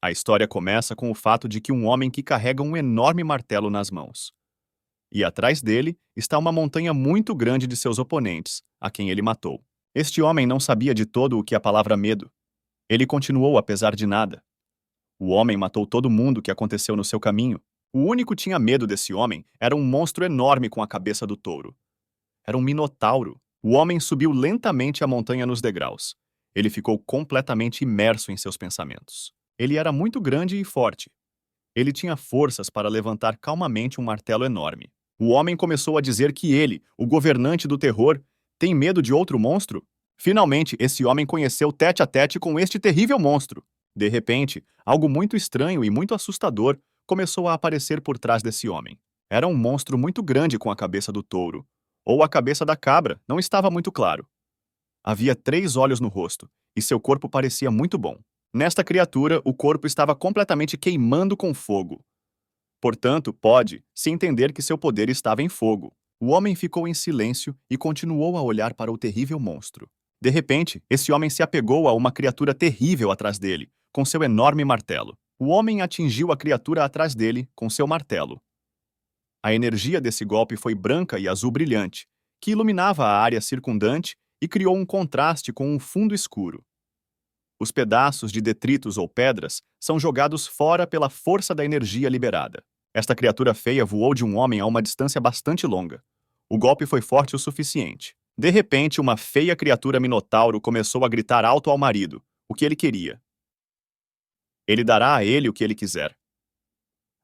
A história começa com o fato de que um homem que carrega um enorme martelo nas mãos. E atrás dele está uma montanha muito grande de seus oponentes, a quem ele matou. Este homem não sabia de todo o que a palavra medo. Ele continuou apesar de nada. O homem matou todo mundo que aconteceu no seu caminho. O único que tinha medo desse homem era um monstro enorme com a cabeça do touro. Era um minotauro. O homem subiu lentamente a montanha nos degraus. Ele ficou completamente imerso em seus pensamentos. Ele era muito grande e forte. Ele tinha forças para levantar calmamente um martelo enorme. O homem começou a dizer que ele, o governante do terror, tem medo de outro monstro? Finalmente, esse homem conheceu tete a tete com este terrível monstro. De repente, algo muito estranho e muito assustador começou a aparecer por trás desse homem. Era um monstro muito grande com a cabeça do touro. Ou a cabeça da cabra, não estava muito claro. Havia 3 olhos no rosto, e seu corpo parecia muito bom. Nesta criatura, o corpo estava completamente queimando com fogo. Portanto, pode-se entender que seu poder estava em fogo. O homem ficou em silêncio e continuou a olhar para o terrível monstro. De repente, esse homem se apegou a uma criatura terrível atrás dele, com seu enorme martelo. O homem atingiu a criatura atrás dele com seu martelo. A energia desse golpe foi branca e azul brilhante, que iluminava a área circundante e criou um contraste com um fundo escuro. Os pedaços de detritos ou pedras são jogados fora pela força da energia liberada. Esta criatura feia voou de um homem a uma distância bastante longa. O golpe foi forte o suficiente. De repente, uma feia criatura minotauro começou a gritar alto ao marido, o que ele queria. Ele dará a ele o que ele quiser.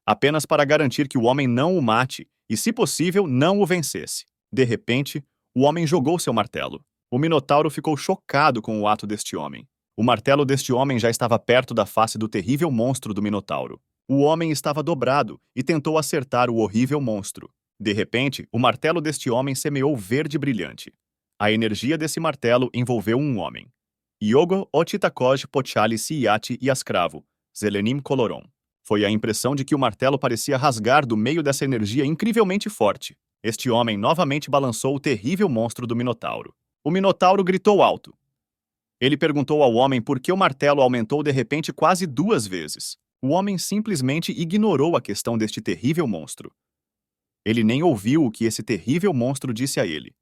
Apenas para garantir que o homem não o mate e, se possível, não o vencesse. De repente, o homem jogou seu martelo. O minotauro ficou chocado com o ato deste homem. O martelo deste homem já estava perto da face do terrível monstro do minotauro. O homem estava dobrado e tentou acertar o horrível monstro. De repente, o martelo deste homem semeou verde brilhante. A energia desse martelo envolveu um homem. Yogo Otitakoj Pochali Siyati e Ascravo, Zelenim Coloron. Foi a impressão de que o martelo parecia rasgar do meio dessa energia incrivelmente forte. Este homem novamente balançou o terrível monstro do minotauro. O minotauro gritou alto. Ele perguntou ao homem por que o martelo aumentou de repente quase 2 vezes. O homem simplesmente ignorou a questão deste terrível monstro. Ele nem ouviu o que esse terrível monstro disse a ele.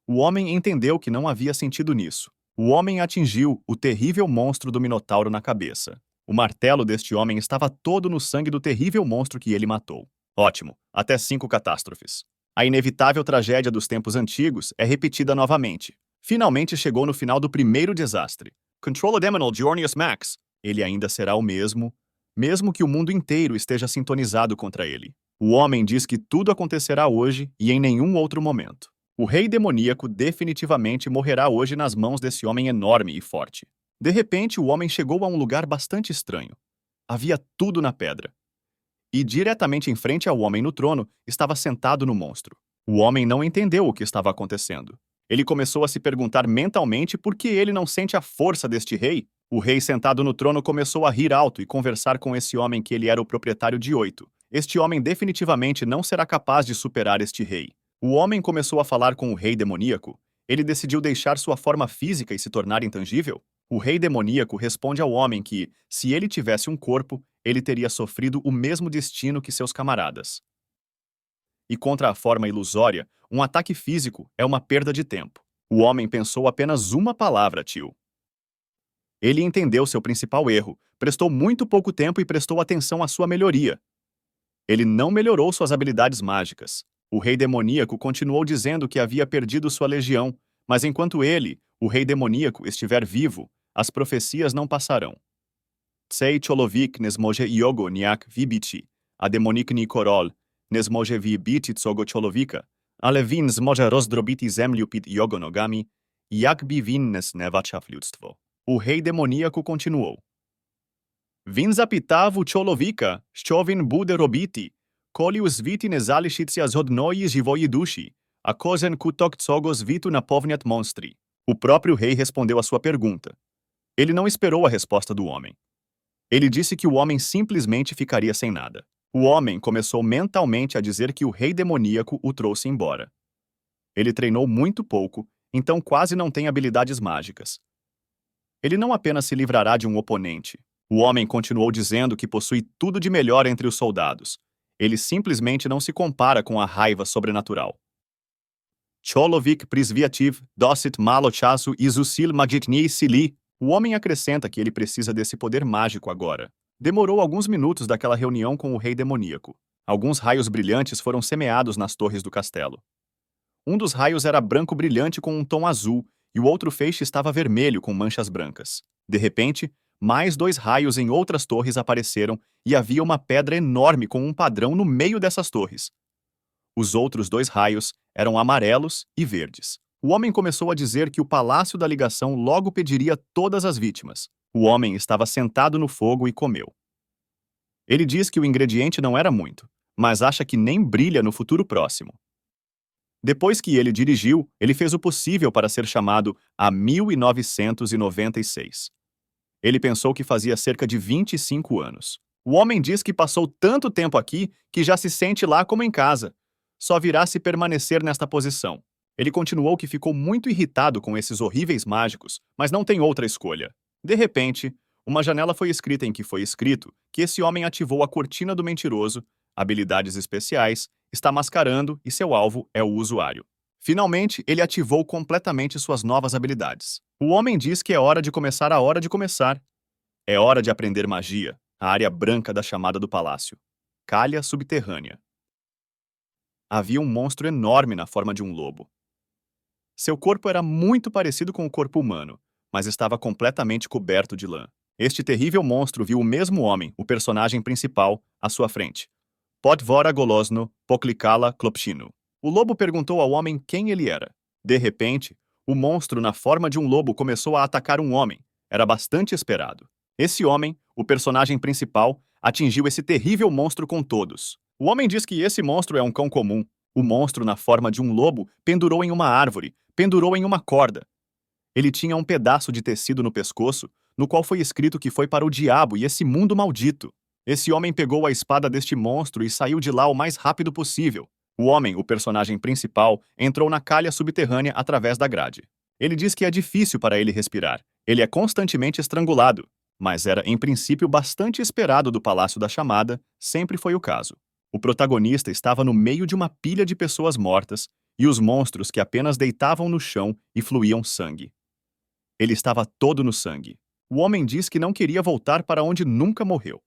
O homem entendeu que não havia sentido nisso. O homem atingiu o terrível monstro do minotauro na cabeça. O martelo deste homem estava todo no sangue do terrível monstro que ele matou. Ótimo, até 5 catástrofes. A inevitável tragédia dos tempos antigos é repetida novamente. Finalmente chegou no final do primeiro desastre. Control Demonal Giornius Max. Ele ainda será o mesmo que o mundo inteiro esteja sintonizado contra ele. O homem diz que tudo acontecerá hoje e em nenhum outro momento. O rei demoníaco definitivamente morrerá hoje nas mãos desse homem enorme e forte. De repente, o homem chegou a um lugar bastante estranho. Havia tudo na pedra. E diretamente em frente ao homem no trono estava sentado no monstro. O homem não entendeu o que estava acontecendo. Ele começou a se perguntar mentalmente por que ele não sente a força deste rei. O rei sentado no trono começou a rir alto e conversar com esse homem que ele era o proprietário de 8. Este homem definitivamente não será capaz de superar este rei. O homem começou a falar com o rei demoníaco. Ele decidiu deixar sua forma física e se tornar intangível. O rei demoníaco responde ao homem que, se ele tivesse um corpo, ele teria sofrido o mesmo destino que seus camaradas. E contra a forma ilusória, um ataque físico é uma perda de tempo. O homem pensou apenas uma palavra, tio. Ele entendeu seu principal erro, prestou muito pouco tempo e prestou atenção à sua melhoria. Ele não melhorou suas habilidades mágicas. O rei demoníaco continuou dizendo que havia perdido sua legião, mas enquanto ele, o rei demoníaco, estiver vivo, as profecias não passarão. Tsei Cholovik Nesmoje Yogo Niak Vibiti, a demonik ni korol, Nesmoje Vibiti Tsogo Cholovika, Alevin Zmoje Rozdrobiti Zemliupit Yogo Nogami, Yakbi Vinnes Nevachafliutstvo. O rei demoníaco continuou. Vinzapitavu Cholovika, Shovin Bude Robiti, Kolius Viti Nezalishitias Hodnoi Jivoidushi, a Kozen Kutok Tsogos Vitu Napovniat Monstri. O próprio rei respondeu à sua pergunta. Ele não esperou a resposta do homem. Ele disse que o homem simplesmente ficaria sem nada. O homem começou mentalmente a dizer que o rei demoníaco o trouxe embora. Ele treinou muito pouco, então quase não tem habilidades mágicas. Ele não apenas se livrará de um oponente. O homem continuou dizendo que possui tudo de melhor entre os soldados. Ele simplesmente não se compara com a raiva sobrenatural. Cholovik Prisviativ, Dosit Malo Chasu Izusil Magitni Sili. O homem acrescenta que ele precisa desse poder mágico agora. Demorou alguns minutos daquela reunião com o rei demoníaco. Alguns raios brilhantes foram semeados nas torres do castelo. Um dos raios era branco brilhante com um tom azul, e o outro feixe estava vermelho com manchas brancas. De repente, mais 2 raios em outras torres apareceram e havia uma pedra enorme com um padrão no meio dessas torres. Os outros 2 raios eram amarelos e verdes. O homem começou a dizer que o Palácio da Ligação logo pediria todas as vítimas. O homem estava sentado no fogo e comeu. Ele diz que o ingrediente não era muito, mas acha que nem brilha no futuro próximo. Depois que ele dirigiu, ele fez o possível para ser chamado a 1996. Ele pensou que fazia cerca de 25 anos. O homem diz que passou tanto tempo aqui que já se sente lá como em casa. Só virá se permanecer nesta posição. Ele continuou que ficou muito irritado com esses horríveis mágicos, mas não tem outra escolha. De repente, uma janela foi escrita em que foi escrito que esse homem ativou a cortina do mentiroso, habilidades especiais, está mascarando e seu alvo é o usuário. Finalmente, ele ativou completamente suas novas habilidades. O homem diz que é hora de começar a hora de começar. É hora de aprender magia, a área branca da chamada do palácio. Calha subterrânea. Havia um monstro enorme na forma de um lobo. Seu corpo era muito parecido com o corpo humano, mas estava completamente coberto de lã. Este terrível monstro viu o mesmo homem, o personagem principal, à sua frente. Potvora Golosno, Poklikala Klopchino. O lobo perguntou ao homem quem ele era. De repente, o monstro na forma de um lobo começou a atacar um homem. Era bastante esperado. Esse homem, o personagem principal, atingiu esse terrível monstro com todos. O homem diz que esse monstro é um cão comum. O monstro, na forma de um lobo, pendurou em uma árvore, pendurou em uma corda. Ele tinha um pedaço de tecido no pescoço, no qual foi escrito que foi para o diabo e esse mundo maldito. Esse homem pegou a espada deste monstro e saiu de lá o mais rápido possível. O homem, o personagem principal, entrou na calha subterrânea através da grade. Ele diz que é difícil para ele respirar. Ele é constantemente estrangulado. Mas era, em princípio, bastante esperado do Palácio da Chamada, sempre foi o caso. O protagonista estava no meio de uma pilha de pessoas mortas e os monstros que apenas deitavam no chão e fluíam sangue. Ele estava todo no sangue. O homem diz que não queria voltar para onde nunca morreu.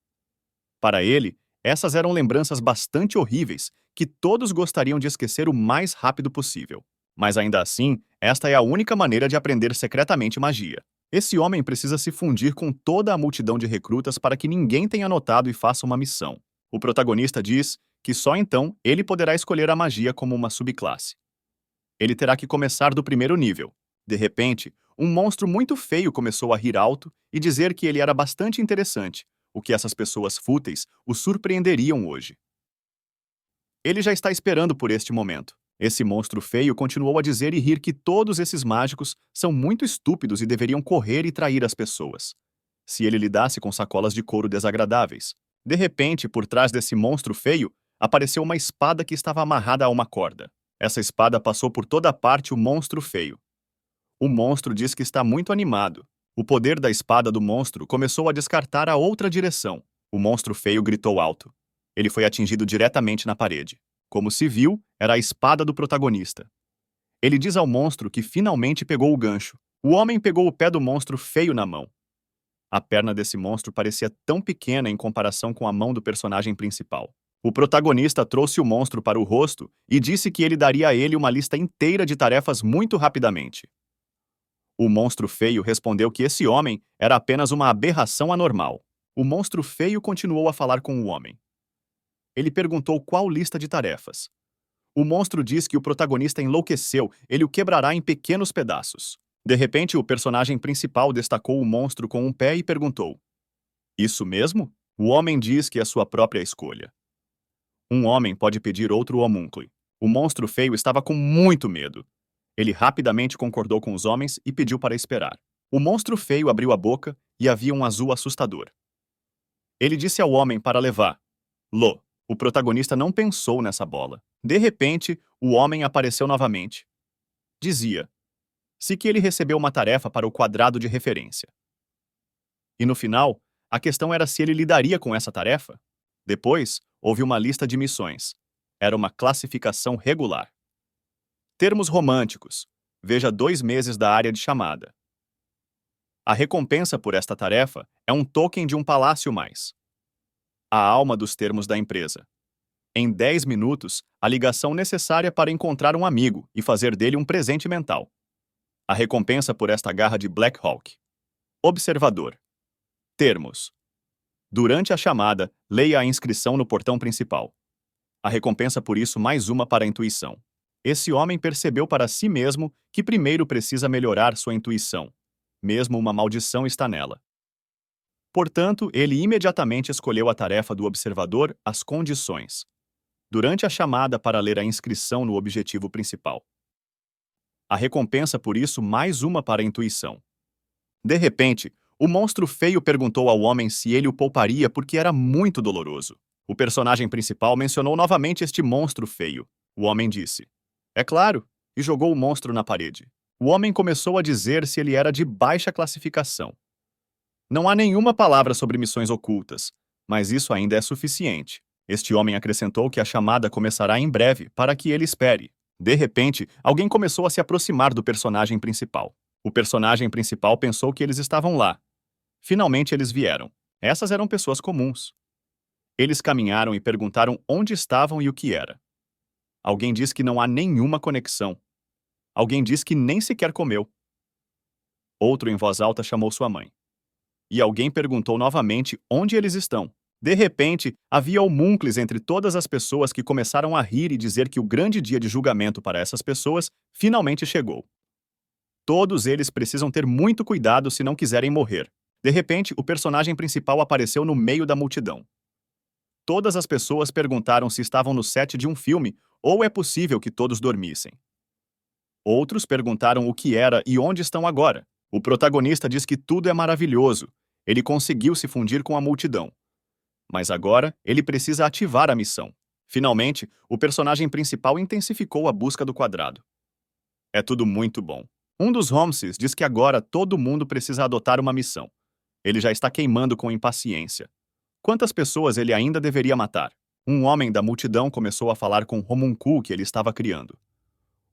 Para ele, essas eram lembranças bastante horríveis que todos gostariam de esquecer o mais rápido possível. Mas ainda assim, esta é a única maneira de aprender secretamente magia. Esse homem precisa se fundir com toda a multidão de recrutas para que ninguém tenha notado e faça uma missão. O protagonista diz que só então ele poderá escolher a magia como uma subclasse. Ele terá que começar do primeiro nível. De repente, um monstro muito feio começou a rir alto e dizer que ele era bastante interessante, o que essas pessoas fúteis o surpreenderiam hoje. Ele já está esperando por este momento. Esse monstro feio continuou a dizer e rir que todos esses mágicos são muito estúpidos e deveriam correr e trair as pessoas. Se ele lidasse com sacolas de couro desagradáveis. De repente, por trás desse monstro feio, apareceu uma espada que estava amarrada a uma corda. Essa espada passou por toda parte o monstro feio. O monstro diz que está muito animado. O poder da espada do monstro começou a descartar a outra direção. O monstro feio gritou alto. Ele foi atingido diretamente na parede. Como se viu, era a espada do protagonista. Ele diz ao monstro que finalmente pegou o gancho. O homem pegou o pé do monstro feio na mão. A perna desse monstro parecia tão pequena em comparação com a mão do personagem principal. O protagonista trouxe o monstro para o rosto e disse que ele daria a ele uma lista inteira de tarefas muito rapidamente. O monstro feio respondeu que esse homem era apenas uma aberração anormal. O monstro feio continuou a falar com o homem. Ele perguntou qual lista de tarefas. O monstro diz que o protagonista enlouqueceu, ele o quebrará em pequenos pedaços. De repente, o personagem principal destacou o monstro com um pé e perguntou: "Isso mesmo?" O homem diz que é sua própria escolha. Um homem pode pedir outro homúnculo. O monstro feio estava com muito medo. Ele rapidamente concordou com os homens e pediu para esperar. O monstro feio abriu a boca e havia um azul assustador. Ele disse ao homem para levar. Lo, o protagonista não pensou nessa bola. De repente, o homem apareceu novamente. Dizia: "Se que ele recebeu uma tarefa para o quadrado de referência." E no final, A questão era se ele lidaria com essa tarefa. Depois, houve uma lista de missões. Era uma classificação regular. Termos românticos. Veja 2 meses da área de chamada. A recompensa por esta tarefa é um token de um palácio mais. A alma dos termos da empresa. Em 10 minutos, a ligação necessária para encontrar um amigo e fazer dele um presente mental. A recompensa por esta garra de Black Hawk. Observador. Termos. Durante a chamada, leia a inscrição no portão principal. A recompensa por isso mais uma para a intuição. Esse homem percebeu para si mesmo que primeiro precisa melhorar sua intuição. Mesmo uma maldição está nela. Portanto, ele imediatamente escolheu a tarefa do observador, as condições. Durante a chamada para ler a inscrição no objetivo principal. A recompensa por isso mais uma para a intuição. De repente, o monstro feio perguntou ao homem se ele o pouparia porque era muito doloroso. O personagem principal mencionou novamente este monstro feio. O homem disse: "É claro", e jogou o monstro na parede. O homem começou a dizer se ele era de baixa classificação. Não há nenhuma palavra sobre missões ocultas, mas isso ainda é suficiente. Este homem acrescentou que a chamada começará em breve para que ele espere. De repente, alguém começou a se aproximar do personagem principal. O personagem principal pensou que eles estavam lá. Finalmente eles vieram. Essas eram pessoas comuns. Eles caminharam e perguntaram onde estavam e o que era. Alguém diz que não há nenhuma conexão. Alguém diz que nem sequer comeu. Outro em voz alta chamou sua mãe. E alguém perguntou novamente onde eles estão. De repente, havia homúnculos entre todas as pessoas que começaram a rir e dizer que o grande dia de julgamento para essas pessoas finalmente chegou. Todos eles precisam ter muito cuidado se não quiserem morrer. De repente, o personagem principal apareceu no meio da multidão. Todas as pessoas perguntaram se estavam no set de um filme ou é possível que todos dormissem. Outros perguntaram o que era e onde estão agora. O protagonista diz que tudo é maravilhoso. Ele conseguiu se fundir com a multidão. Mas agora, ele precisa ativar a missão. Finalmente, o personagem principal intensificou a busca do quadrado. É tudo muito bom. Um dos Holmeses diz que agora todo mundo precisa adotar uma missão. Ele já está queimando com impaciência. Quantas pessoas ele ainda deveria matar? Um homem da multidão começou a falar com o homuncul que ele estava criando.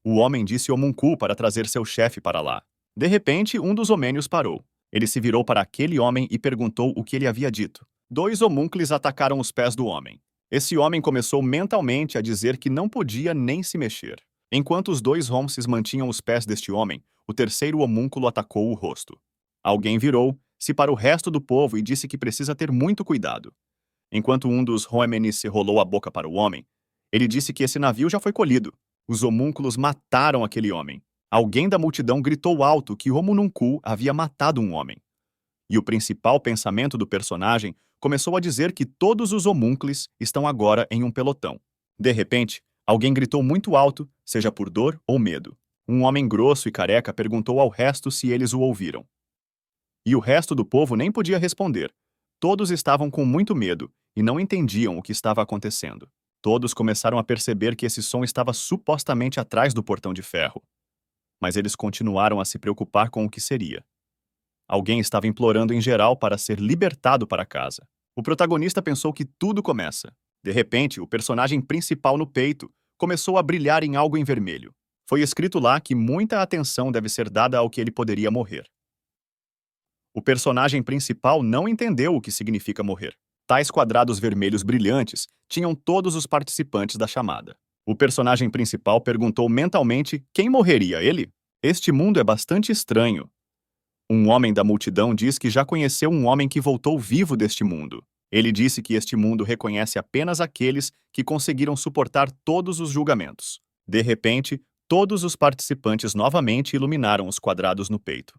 O homem disse homuncul para trazer seu chefe para lá. De repente, um dos homênios parou. Ele se virou para aquele homem e perguntou o que ele havia dito. 2 homúnculos atacaram os pés do homem. Esse homem começou mentalmente a dizer que não podia nem se mexer. Enquanto os 2 Holmeses mantinham os pés deste homem, o terceiro homúnculo atacou o rosto. Alguém para o resto do povo e disse que precisa ter muito cuidado. Enquanto um dos Homenis rolou a boca para o homem, ele disse que esse navio já foi colhido. Os homúnculos mataram aquele homem. Alguém da multidão gritou alto que Homununcu havia matado um homem. E o principal pensamento do personagem começou a dizer que todos os homúnculos estão agora em um pelotão. De repente, alguém gritou muito alto, seja por dor ou medo. Um homem grosso e careca perguntou ao resto se eles o ouviram. E o resto do povo nem podia responder. Todos estavam com muito medo e não entendiam o que estava acontecendo. Todos começaram a perceber que esse som estava supostamente atrás do portão de ferro. Mas eles continuaram a se preocupar com o que seria. Alguém estava implorando em geral para ser libertado para casa. O protagonista pensou que tudo começa. De repente, o personagem principal no peito começou a brilhar em algo em vermelho. Foi escrito lá que muita atenção deve ser dada ao que ele poderia morrer. O personagem principal não entendeu o que significa morrer. Tais quadrados vermelhos brilhantes tinham todos os participantes da chamada. O personagem principal perguntou mentalmente quem morreria, ele? Este mundo é bastante estranho. Um homem da multidão diz que já conheceu um homem que voltou vivo deste mundo. Ele disse que este mundo reconhece apenas aqueles que conseguiram suportar todos os julgamentos. De repente, todos os participantes novamente iluminaram os quadrados no peito.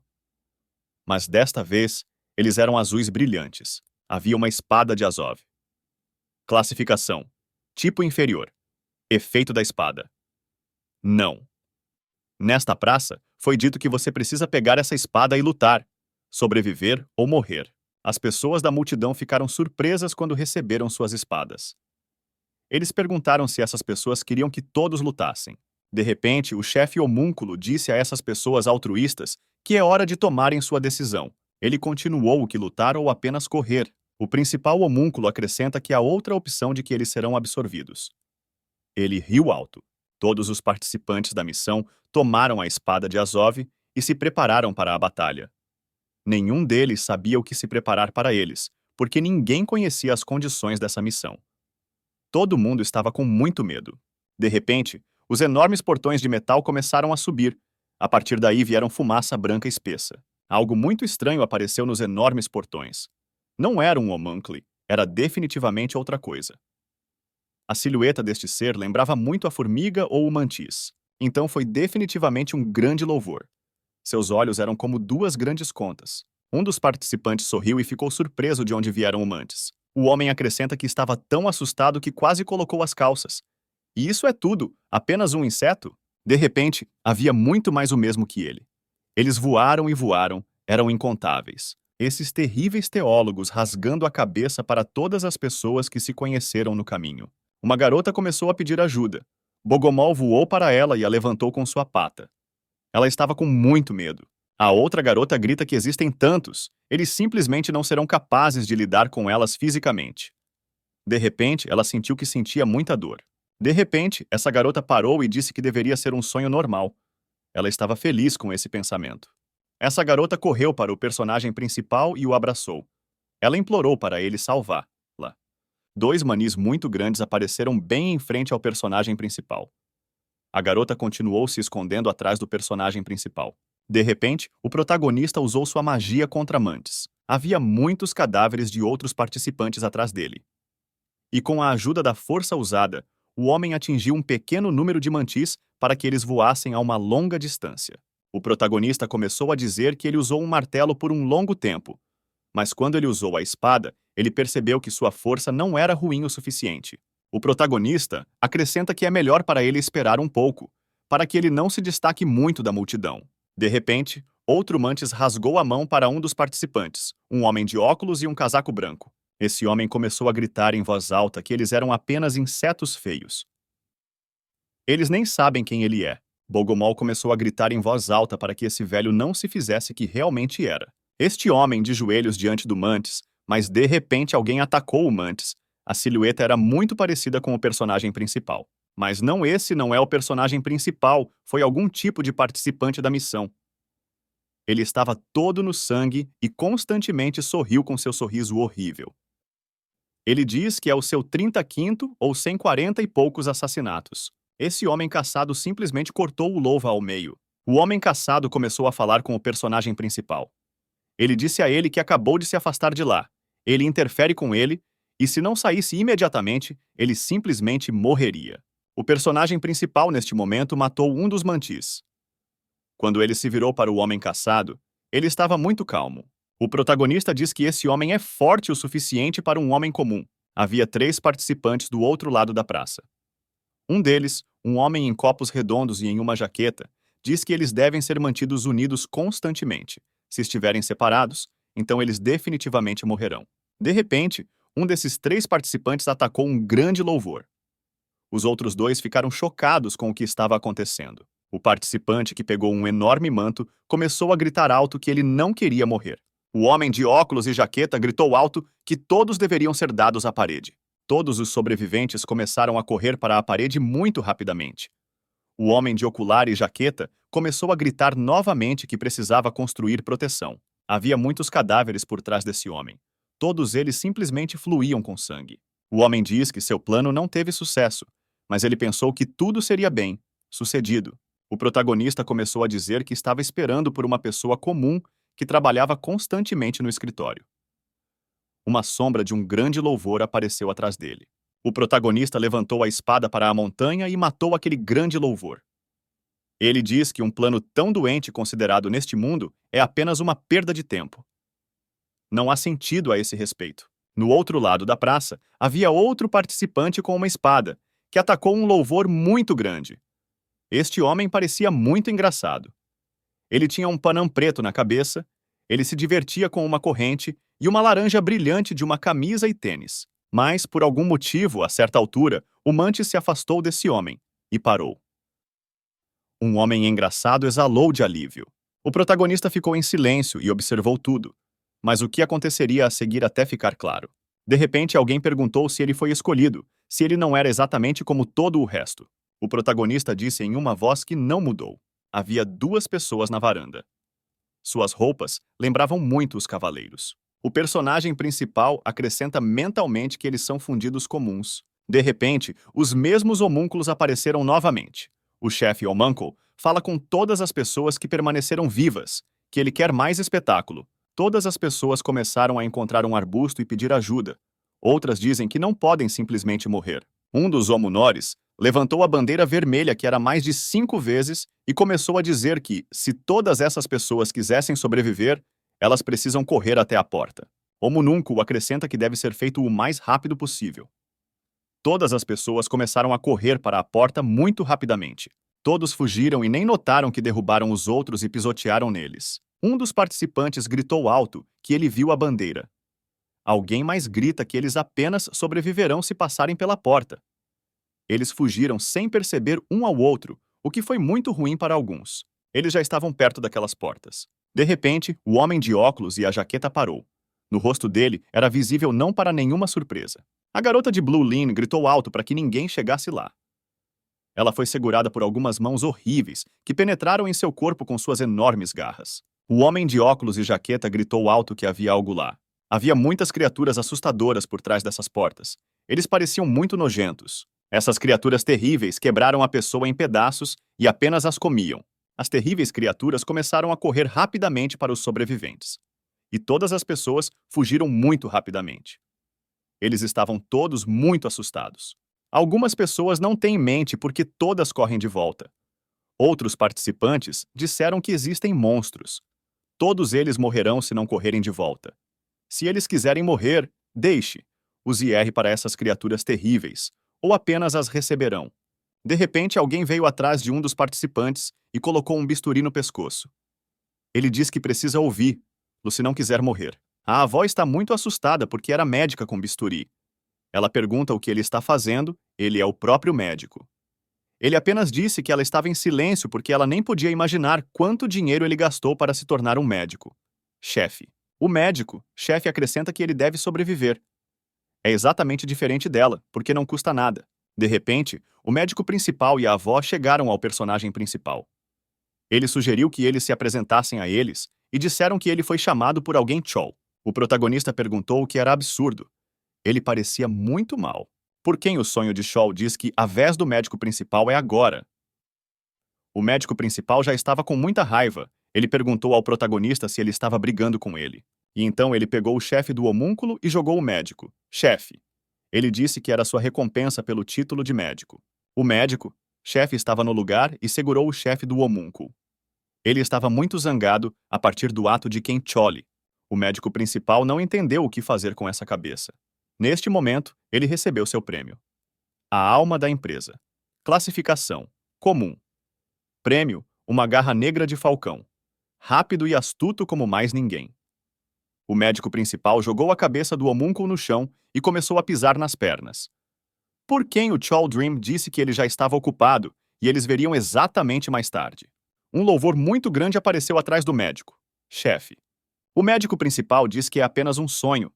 Mas desta vez, eles eram azuis brilhantes. Havia uma espada de Azov. Classificação: tipo inferior. Efeito da espada: não. Nesta praça, foi dito que você precisa pegar essa espada e lutar, sobreviver ou morrer. As pessoas da multidão ficaram surpresas quando receberam suas espadas. Eles perguntaram se essas pessoas queriam que todos lutassem. De repente, o chefe homúnculo disse a essas pessoas altruístas que é hora de tomarem sua decisão. Ele continuou o que lutar ou apenas correr. O principal homúnculo acrescenta que há outra opção de que eles serão absorvidos. Ele riu alto. Todos os participantes da missão tomaram a espada de Azov e se prepararam para a batalha. Nenhum deles sabia o que se preparar para eles, porque ninguém conhecia as condições dessa missão. Todo mundo estava com muito medo. De repente, os enormes portões de metal começaram a subir. A partir daí vieram fumaça branca espessa. Algo muito estranho apareceu nos enormes portões. Não era um homúnculo, era definitivamente outra coisa. A silhueta deste ser lembrava muito a formiga ou o mantis. Então foi definitivamente um grande louvor. Seus olhos eram como duas grandes contas. Um dos participantes sorriu e ficou surpreso de onde vieram o mantis. O homem acrescenta que estava tão assustado que quase colocou as calças. E isso é tudo, apenas um inseto? De repente, havia muito mais o mesmo que ele. Eles voaram e voaram, eram incontáveis. Esses terríveis teólogos rasgando a cabeça para todas as pessoas que se conheceram no caminho. Uma garota começou a pedir ajuda. Bogomol voou para ela e a levantou com sua pata. Ela estava com muito medo. A outra garota grita que existem tantos, eles simplesmente não serão capazes de lidar com elas fisicamente. De repente, ela sentiu que sentia muita dor. De repente, essa garota parou e disse que deveria ser um sonho normal. Ela estava feliz com esse pensamento. Essa garota correu para o personagem principal e o abraçou. Ela implorou para ele salvá-la. Dois manis muito grandes apareceram bem em frente ao personagem principal. A garota continuou se escondendo atrás do personagem principal. De repente, o protagonista usou sua magia contra Mantis. Havia muitos cadáveres de outros participantes atrás dele. E com a ajuda da força usada, o homem atingiu um pequeno número de mantis para que eles voassem a uma longa distância. O protagonista começou a dizer que ele usou um martelo por um longo tempo, mas quando ele usou a espada, ele percebeu que sua força não era ruim o suficiente. O protagonista acrescenta que é melhor para ele esperar um pouco, para que ele não se destaque muito da multidão. De repente, outro mantis rasgou a mão para um dos participantes, um homem de óculos e um casaco branco. Esse homem começou a gritar em voz alta que eles eram apenas insetos feios. Eles nem sabem quem ele é. Bogomol começou a gritar em voz alta para que esse velho não se fizesse que realmente era. Este homem de joelhos diante do mantis, mas de repente alguém atacou o mantis. A silhueta era muito parecida com o personagem principal. Mas esse não é o personagem principal, foi algum tipo de participante da missão. Ele estava todo no sangue e constantemente sorriu com seu sorriso horrível. Ele diz que é o seu 35º ou 140 e poucos assassinatos. Esse homem caçado simplesmente cortou o louva ao meio. O homem caçado começou a falar com o personagem principal. Ele disse a ele que acabou de se afastar de lá. Ele interfere com ele, e se não saísse imediatamente, ele simplesmente morreria. O personagem principal neste momento matou um dos mantis. Quando ele se virou para o homem caçado, ele estava muito calmo. O protagonista diz que esse homem é forte o suficiente para um homem comum. Havia 3 participantes do outro lado da praça. Um deles, um homem em copos redondos e em uma jaqueta, diz que eles devem ser mantidos unidos constantemente. Se estiverem separados, então eles definitivamente morrerão. De repente, um desses 3 participantes atacou um grande louvor. Os outros 2 ficaram chocados com o que estava acontecendo. O participante que pegou um enorme manto começou a gritar alto que ele não queria morrer. O homem de óculos e jaqueta gritou alto que todos deveriam ser dados à parede. Todos os sobreviventes começaram a correr para a parede muito rapidamente. O homem de ocular e jaqueta começou a gritar novamente que precisava construir proteção. Havia muitos cadáveres por trás desse homem. Todos eles simplesmente fluíam com sangue. O homem diz que seu plano não teve sucesso, mas ele pensou que tudo seria bem sucedido. O protagonista começou a dizer que estava esperando por uma pessoa comum que trabalhava constantemente no escritório. Uma sombra de um grande louvor apareceu atrás dele. O protagonista levantou a espada para a montanha e matou aquele grande louvor. Ele diz que um plano tão doente considerado neste mundo é apenas uma perda de tempo. Não há sentido a esse respeito. No outro lado da praça, havia outro participante com uma espada, que atacou um louvor muito grande. Este homem parecia muito engraçado. Ele tinha um panam preto na cabeça, ele se divertia com uma corrente e uma laranja brilhante de uma camisa e tênis. Mas, por algum motivo, a certa altura, o mantis se afastou desse homem e parou. Um homem engraçado exalou de alívio. O protagonista ficou em silêncio e observou tudo. mas o que aconteceria a seguir até ficar claro? De repente, alguém perguntou se ele foi escolhido, se ele não era exatamente como todo o resto. O protagonista disse em uma voz que não mudou. Havia duas pessoas na varanda. Suas roupas lembravam muito os cavaleiros. O personagem principal acrescenta mentalmente que eles são fundidos comuns. De repente, os mesmos homúnculos apareceram novamente. O chefe Homuncle fala com todas as pessoas que permaneceram vivas, que ele quer mais espetáculo. Todas as pessoas começaram a encontrar um arbusto e pedir ajuda. Outras dizem que não podem simplesmente morrer. Um dos Homunores levantou a bandeira vermelha que era mais de 5 vezes e começou a dizer que, se todas essas pessoas quisessem sobreviver, elas precisam correr até a porta. Homunúnculo acrescenta que deve ser feito o mais rápido possível. Todas as pessoas começaram a correr para a porta muito rapidamente. Todos fugiram e nem notaram que derrubaram os outros e pisotearam neles. Um dos participantes gritou alto que ele viu a bandeira. Alguém mais grita que eles apenas sobreviverão se passarem pela porta. Eles fugiram sem perceber um ao outro, o que foi muito ruim para alguns. Eles já estavam perto daquelas portas. De repente, o homem de óculos e a jaqueta parou. No rosto dele era visível não para nenhuma surpresa. A garota de Blue Lin gritou alto para que ninguém chegasse lá. Ela foi segurada por algumas mãos horríveis que penetraram em seu corpo com suas enormes garras. O homem de óculos e jaqueta gritou alto que havia algo lá. Havia muitas criaturas assustadoras por trás dessas portas. Eles pareciam muito nojentos. Essas criaturas terríveis quebraram a pessoa em pedaços e apenas as comiam. As terríveis criaturas começaram a correr rapidamente para os sobreviventes. E todas as pessoas fugiram muito rapidamente. Eles estavam todos muito assustados. Algumas pessoas não têm mente porque todas correm de volta. Outros participantes disseram que existem monstros. Todos eles morrerão se não correrem de volta. Se eles quiserem morrer, deixe. Use IR para essas criaturas terríveis, ou apenas as receberão. De repente, alguém veio atrás de um dos participantes e colocou um bisturi no pescoço. Ele diz que precisa ouvi-lo se não quiser morrer. A avó está muito assustada porque era médica com bisturi. Ela pergunta o que ele está fazendo, ele é o próprio médico. Ele apenas disse que ela estava em silêncio porque ela nem podia imaginar quanto dinheiro ele gastou para se tornar um médico. Chefe. O médico, chefe, acrescenta que ele deve sobreviver. É exatamente diferente dela, porque não custa nada. De repente, o médico principal e a avó chegaram ao personagem principal. Ele sugeriu que eles se apresentassem a eles e disseram que ele foi chamado por alguém Chol. O protagonista perguntou o que era absurdo. Ele parecia muito mal. Por quem o sonho de Chol diz que a vez do médico principal é agora? O médico principal já estava com muita raiva. Ele perguntou ao protagonista se ele estava brigando com ele. E então ele pegou o chefe do homúnculo e jogou o médico. Chefe. Ele disse que era sua recompensa pelo título de médico. O médico, chefe, estava no lugar e segurou o chefe do homúnculo. Ele estava muito zangado a partir do ato de quem Chole. O médico principal não entendeu o que fazer com essa cabeça. Neste momento, ele recebeu seu prêmio. A alma da empresa. Classificação: comum. Prêmio: uma garra negra de falcão. Rápido e astuto como mais ninguém. O médico principal jogou a cabeça do homúnculo no chão e começou a pisar nas pernas. Por quem o Chol Dream disse que ele já estava ocupado e eles veriam exatamente mais tarde. Um louvor muito grande apareceu atrás do médico. Chefe. O médico principal diz que é apenas um sonho.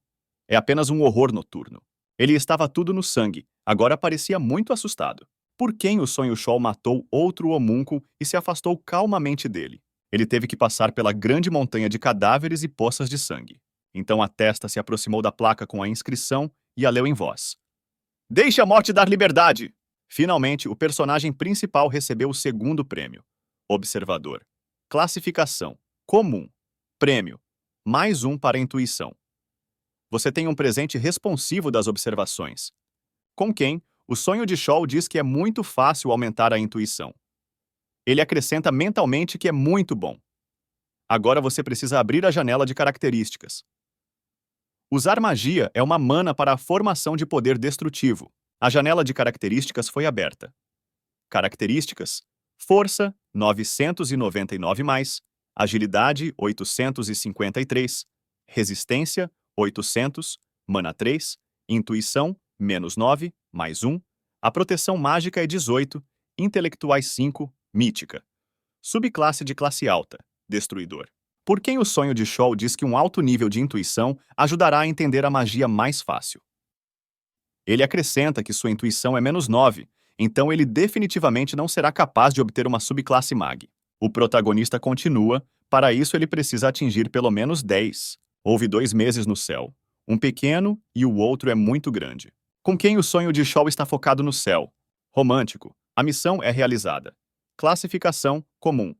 É apenas um horror noturno. Ele estava tudo no sangue, agora parecia muito assustado. Por quem o sonho Chol matou outro homúnculo e se afastou calmamente dele? Ele teve que passar pela grande montanha de cadáveres e poças de sangue. Então a testa se aproximou da placa com a inscrição e a leu em voz. Deixe a morte dar liberdade! Finalmente, o personagem principal recebeu o segundo prêmio. Observador. Classificação: comum. Prêmio: mais um para a intuição. Você tem um presente responsivo das observações. Com quem, o sonho de Chol diz que é muito fácil aumentar a intuição. Ele acrescenta mentalmente que é muito bom. Agora você precisa abrir a janela de características. Usar magia é uma mana para a formação de poder destrutivo. A janela de características foi aberta. Características: força, 999+, agilidade, 853, resistência, 800, mana 3, intuição, -9, +1, a proteção mágica é 18, intelectuais 5, mítica. Subclasse de classe alta, destruidor. Por quem o sonho de Scholl diz que um alto nível de intuição ajudará a entender a magia mais fácil. Ele acrescenta que sua intuição é -9, então ele definitivamente não será capaz de obter uma subclasse mag. O protagonista continua, para isso ele precisa atingir pelo menos 10. Houve 2 meses no céu. Um pequeno e o outro é muito grande. Com quem o sonho de Scholl está focado no céu? Romântico. A missão é realizada. Classificação comum.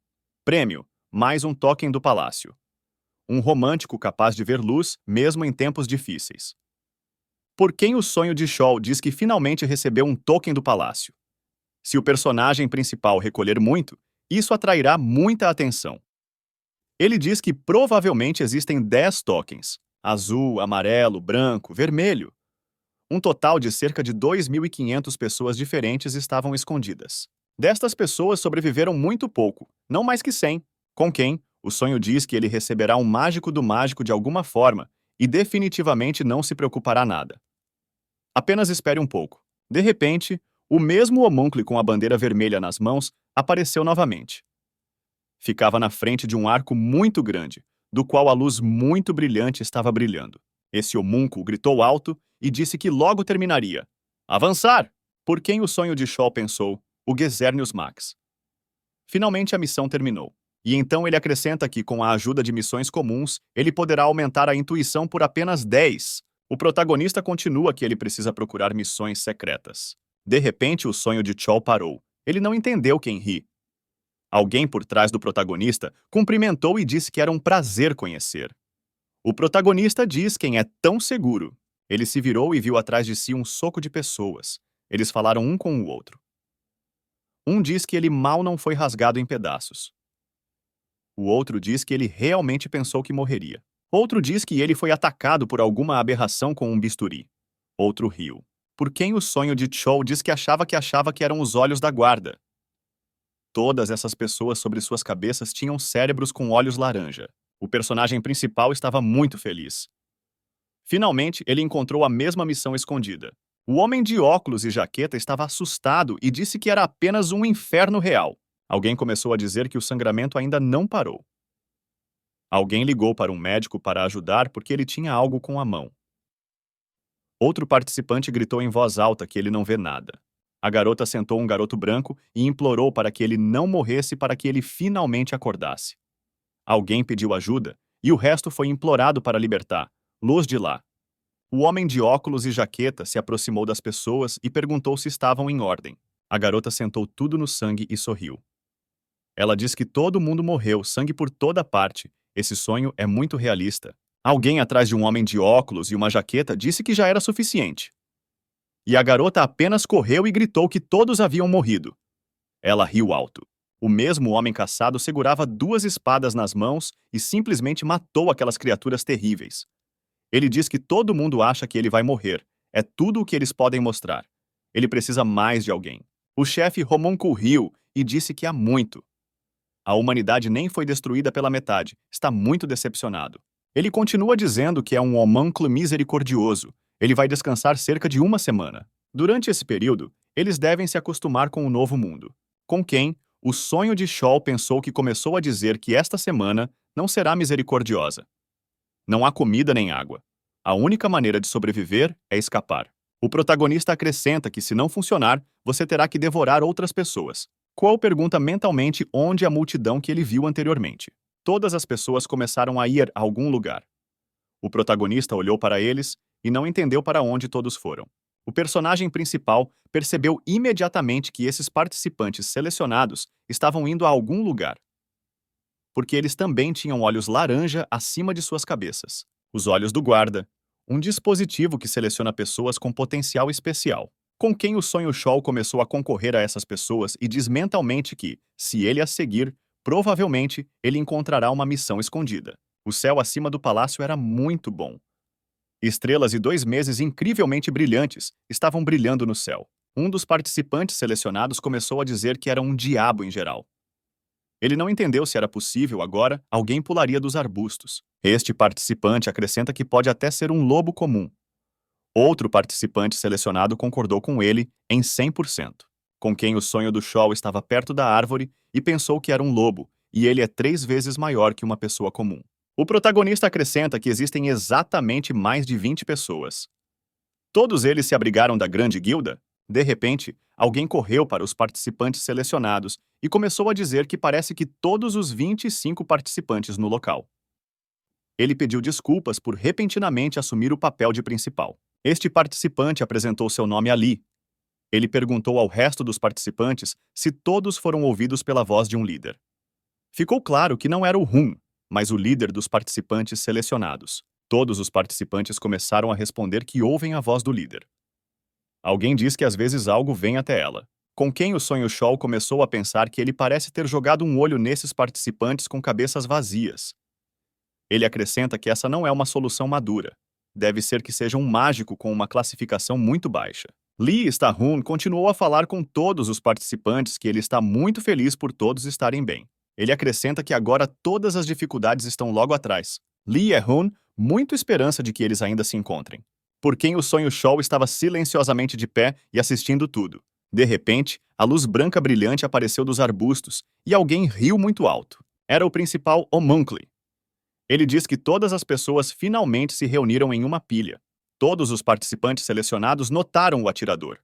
Prêmio: mais um token do palácio. Um romântico capaz de ver luz mesmo em tempos difíceis. Por quem o sonho de Scholl diz que finalmente recebeu um token do palácio? Se o personagem principal recolher muito, isso atrairá muita atenção. Ele diz que provavelmente existem 10 tokens: azul, amarelo, branco, vermelho. Um total de cerca de 2.500 pessoas diferentes estavam escondidas. Destas pessoas sobreviveram muito pouco, não mais que 100. Com quem o sonho diz que ele receberá um mágico do mágico de alguma forma e definitivamente não se preocupará nada. Apenas espere um pouco. De repente, o mesmo homúnculo com a bandeira vermelha nas mãos apareceu novamente. Ficava na frente de um arco muito grande, do qual a luz muito brilhante estava brilhando. Esse homúnculo gritou alto e disse que logo terminaria. Avançar! Por quem o sonho de Scholl pensou? O Gesernius Max. Finalmente a missão terminou. E então ele acrescenta que, com a ajuda de missões comuns, ele poderá aumentar a intuição por apenas 10. O protagonista continua que ele precisa procurar missões secretas. De repente, o sonho de Scholl parou. Ele não entendeu quem ri. Alguém por trás do protagonista cumprimentou e disse que era um prazer conhecer. O protagonista diz quem é tão seguro. Ele se virou e viu atrás de si um soco de pessoas. Eles falaram um com o outro. Um diz que ele mal não foi rasgado em pedaços. O outro diz que ele realmente pensou que morreria. Outro diz que ele foi atacado por alguma aberração com um bisturi. Outro riu. Por quem o sonho de Scholl diz que achava que eram os olhos da guarda. Todas essas pessoas sobre suas cabeças tinham cérebros com olhos laranja. O personagem principal estava muito feliz. Finalmente, ele encontrou a mesma missão escondida. O homem de óculos e jaqueta estava assustado e disse que era apenas um inferno real. Alguém começou a dizer que o sangramento ainda não parou. Alguém ligou para um médico para ajudar porque ele tinha algo com a mão. Outro participante gritou em voz alta que ele não vê nada. A garota sentou um garoto branco e implorou para que ele não morresse para que ele finalmente acordasse. Alguém pediu ajuda e o resto foi implorado para libertar. Luz de lá. O homem de óculos e jaqueta se aproximou das pessoas e perguntou se estavam em ordem. A garota sentou tudo no sangue e sorriu. Ela diz que todo mundo morreu, sangue por toda parte. Esse sonho é muito realista. Alguém atrás de um homem de óculos e uma jaqueta disse que já era suficiente. E a garota apenas correu e gritou que todos haviam morrido. Ela riu alto. O mesmo homem caçado segurava 2 espadas nas mãos e simplesmente matou aquelas criaturas terríveis. Ele diz que todo mundo acha que ele vai morrer. É tudo o que eles podem mostrar. Ele precisa mais de alguém. O chefe Homuncle riu e disse que há muito. A humanidade nem foi destruída pela metade. Está muito decepcionado. Ele continua dizendo que é um homúnculo misericordioso. Ele vai descansar cerca de 1 semana. Durante esse período, eles devem se acostumar com o novo mundo. Com quem o sonho de Scholl pensou que começou a dizer que esta semana não será misericordiosa. Não há comida nem água. A única maneira de sobreviver é escapar. O protagonista acrescenta que, se não funcionar, você terá que devorar outras pessoas. Qual pergunta mentalmente onde a multidão que ele viu anteriormente. Todas as pessoas começaram a ir a algum lugar. O protagonista olhou para eles e não entendeu para onde todos foram. O personagem principal percebeu imediatamente que esses participantes selecionados estavam indo a algum lugar. Porque eles também tinham olhos laranja acima de suas cabeças. Os olhos do guarda, um dispositivo que seleciona pessoas com potencial especial. Com quem o sonho Scholl começou a concorrer a essas pessoas e diz mentalmente que, se ele as seguir, provavelmente ele encontrará uma missão escondida. O céu acima do palácio era muito bom. Estrelas e 2 meses incrivelmente brilhantes estavam brilhando no céu. Um dos participantes selecionados começou a dizer que era um diabo em geral. Ele não entendeu se era possível agora alguém pularia dos arbustos. Este participante acrescenta que pode até ser um lobo comum. Outro participante selecionado concordou com ele em 100%. Com quem o sonho do Scholl estava perto da árvore e pensou que era um lobo. e ele é 3 vezes maior que uma pessoa comum. O protagonista acrescenta que existem exatamente mais de 20 pessoas. Todos eles se abrigaram da grande guilda? De repente, alguém correu para os participantes selecionados e começou a dizer que parece que todos os 25 participantes no local. Ele pediu desculpas por repentinamente assumir o papel de principal. Este participante apresentou seu nome a Lee. Ele perguntou ao resto dos participantes se todos foram ouvidos pela voz de um líder. Ficou claro que não era o Hun, mas o líder dos participantes selecionados. Todos os participantes começaram a responder que ouvem a voz do líder. Alguém diz que às vezes algo vem até ela. Com quem o sonho Shaw começou a pensar que ele parece ter jogado um olho nesses participantes com cabeças vazias. Ele acrescenta que essa não é uma solução madura. Deve ser que seja um mágico com uma classificação muito baixa. Lee Stahun continuou a falar com todos os participantes que ele está muito feliz por todos estarem bem. Ele acrescenta que agora todas as dificuldades estão logo atrás. Lee e Hun, muito esperança de que eles ainda se encontrem. Por quem o sonho Shaw estava silenciosamente de pé e assistindo tudo. De repente, a luz branca brilhante apareceu dos arbustos e alguém riu muito alto. Era o principal Homunculi. Ele diz que todas as pessoas finalmente se reuniram em uma pilha. Todos os participantes selecionados notaram o atirador,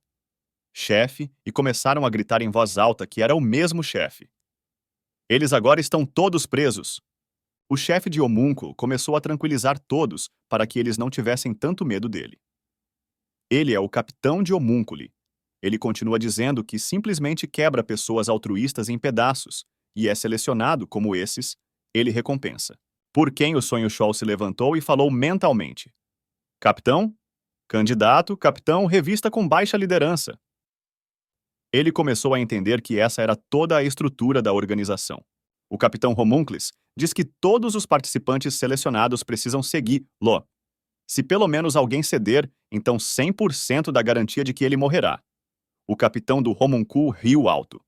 chefe, e começaram a gritar em voz alta que era o mesmo chefe. Eles agora estão todos presos. O chefe de Homúnculo começou a tranquilizar todos para que eles não tivessem tanto medo dele. Ele é o capitão de Homúnculi. Ele continua dizendo que simplesmente quebra pessoas altruístas em pedaços e é selecionado como esses, ele recompensa. Por quem o sonho Shaw se levantou e falou mentalmente: Capitão? Candidato, capitão, revista com baixa liderança. Ele começou a entender que essa era toda a estrutura da organização. O capitão Homuncles diz que todos os participantes selecionados precisam segui-lo. Se pelo menos alguém ceder, então 100% da garantia de que ele morrerá. O capitão do Homuncul riu alto.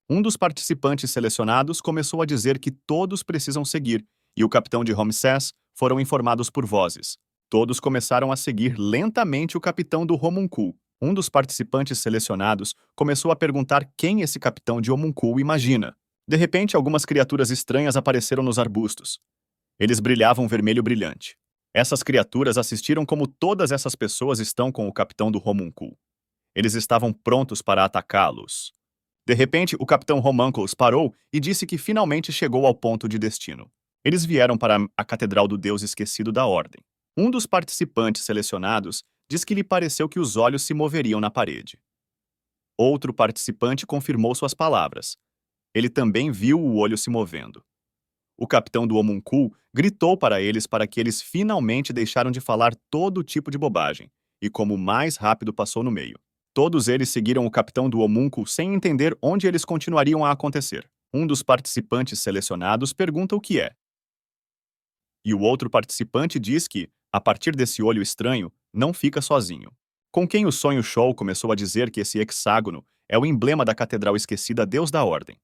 Um dos participantes selecionados começou a dizer que todos precisam seguir, e o capitão de Homsés foram informados por vozes. Todos começaram a seguir lentamente o capitão do Homuncul. Um dos participantes selecionados começou a perguntar quem esse capitão de Homuncul imagina. De repente, algumas criaturas estranhas apareceram nos arbustos. Eles brilhavam vermelho brilhante. Essas criaturas assistiram como todas essas pessoas estão com o capitão do Homuncul. Eles estavam prontos para atacá-los. De repente, o capitão Homunculus parou e disse que finalmente chegou ao ponto de destino. Eles vieram para a Catedral do Deus Esquecido da Ordem. Um dos participantes selecionados diz que lhe pareceu que os olhos se moveriam na parede. Outro participante confirmou suas palavras. Ele também viu o olho se movendo. O capitão do Homuncul gritou para que eles finalmente deixaram de falar todo tipo de bobagem, e como mais rápido passou no meio. Todos eles seguiram o capitão do Homúnculo sem entender onde eles continuariam a acontecer. Um dos participantes selecionados pergunta o que é. E o outro participante diz que, a partir desse olho estranho, não fica sozinho. Com quem o sonho Shaw começou a dizer que esse hexágono é o emblema da Catedral Esquecida Deus da Ordem.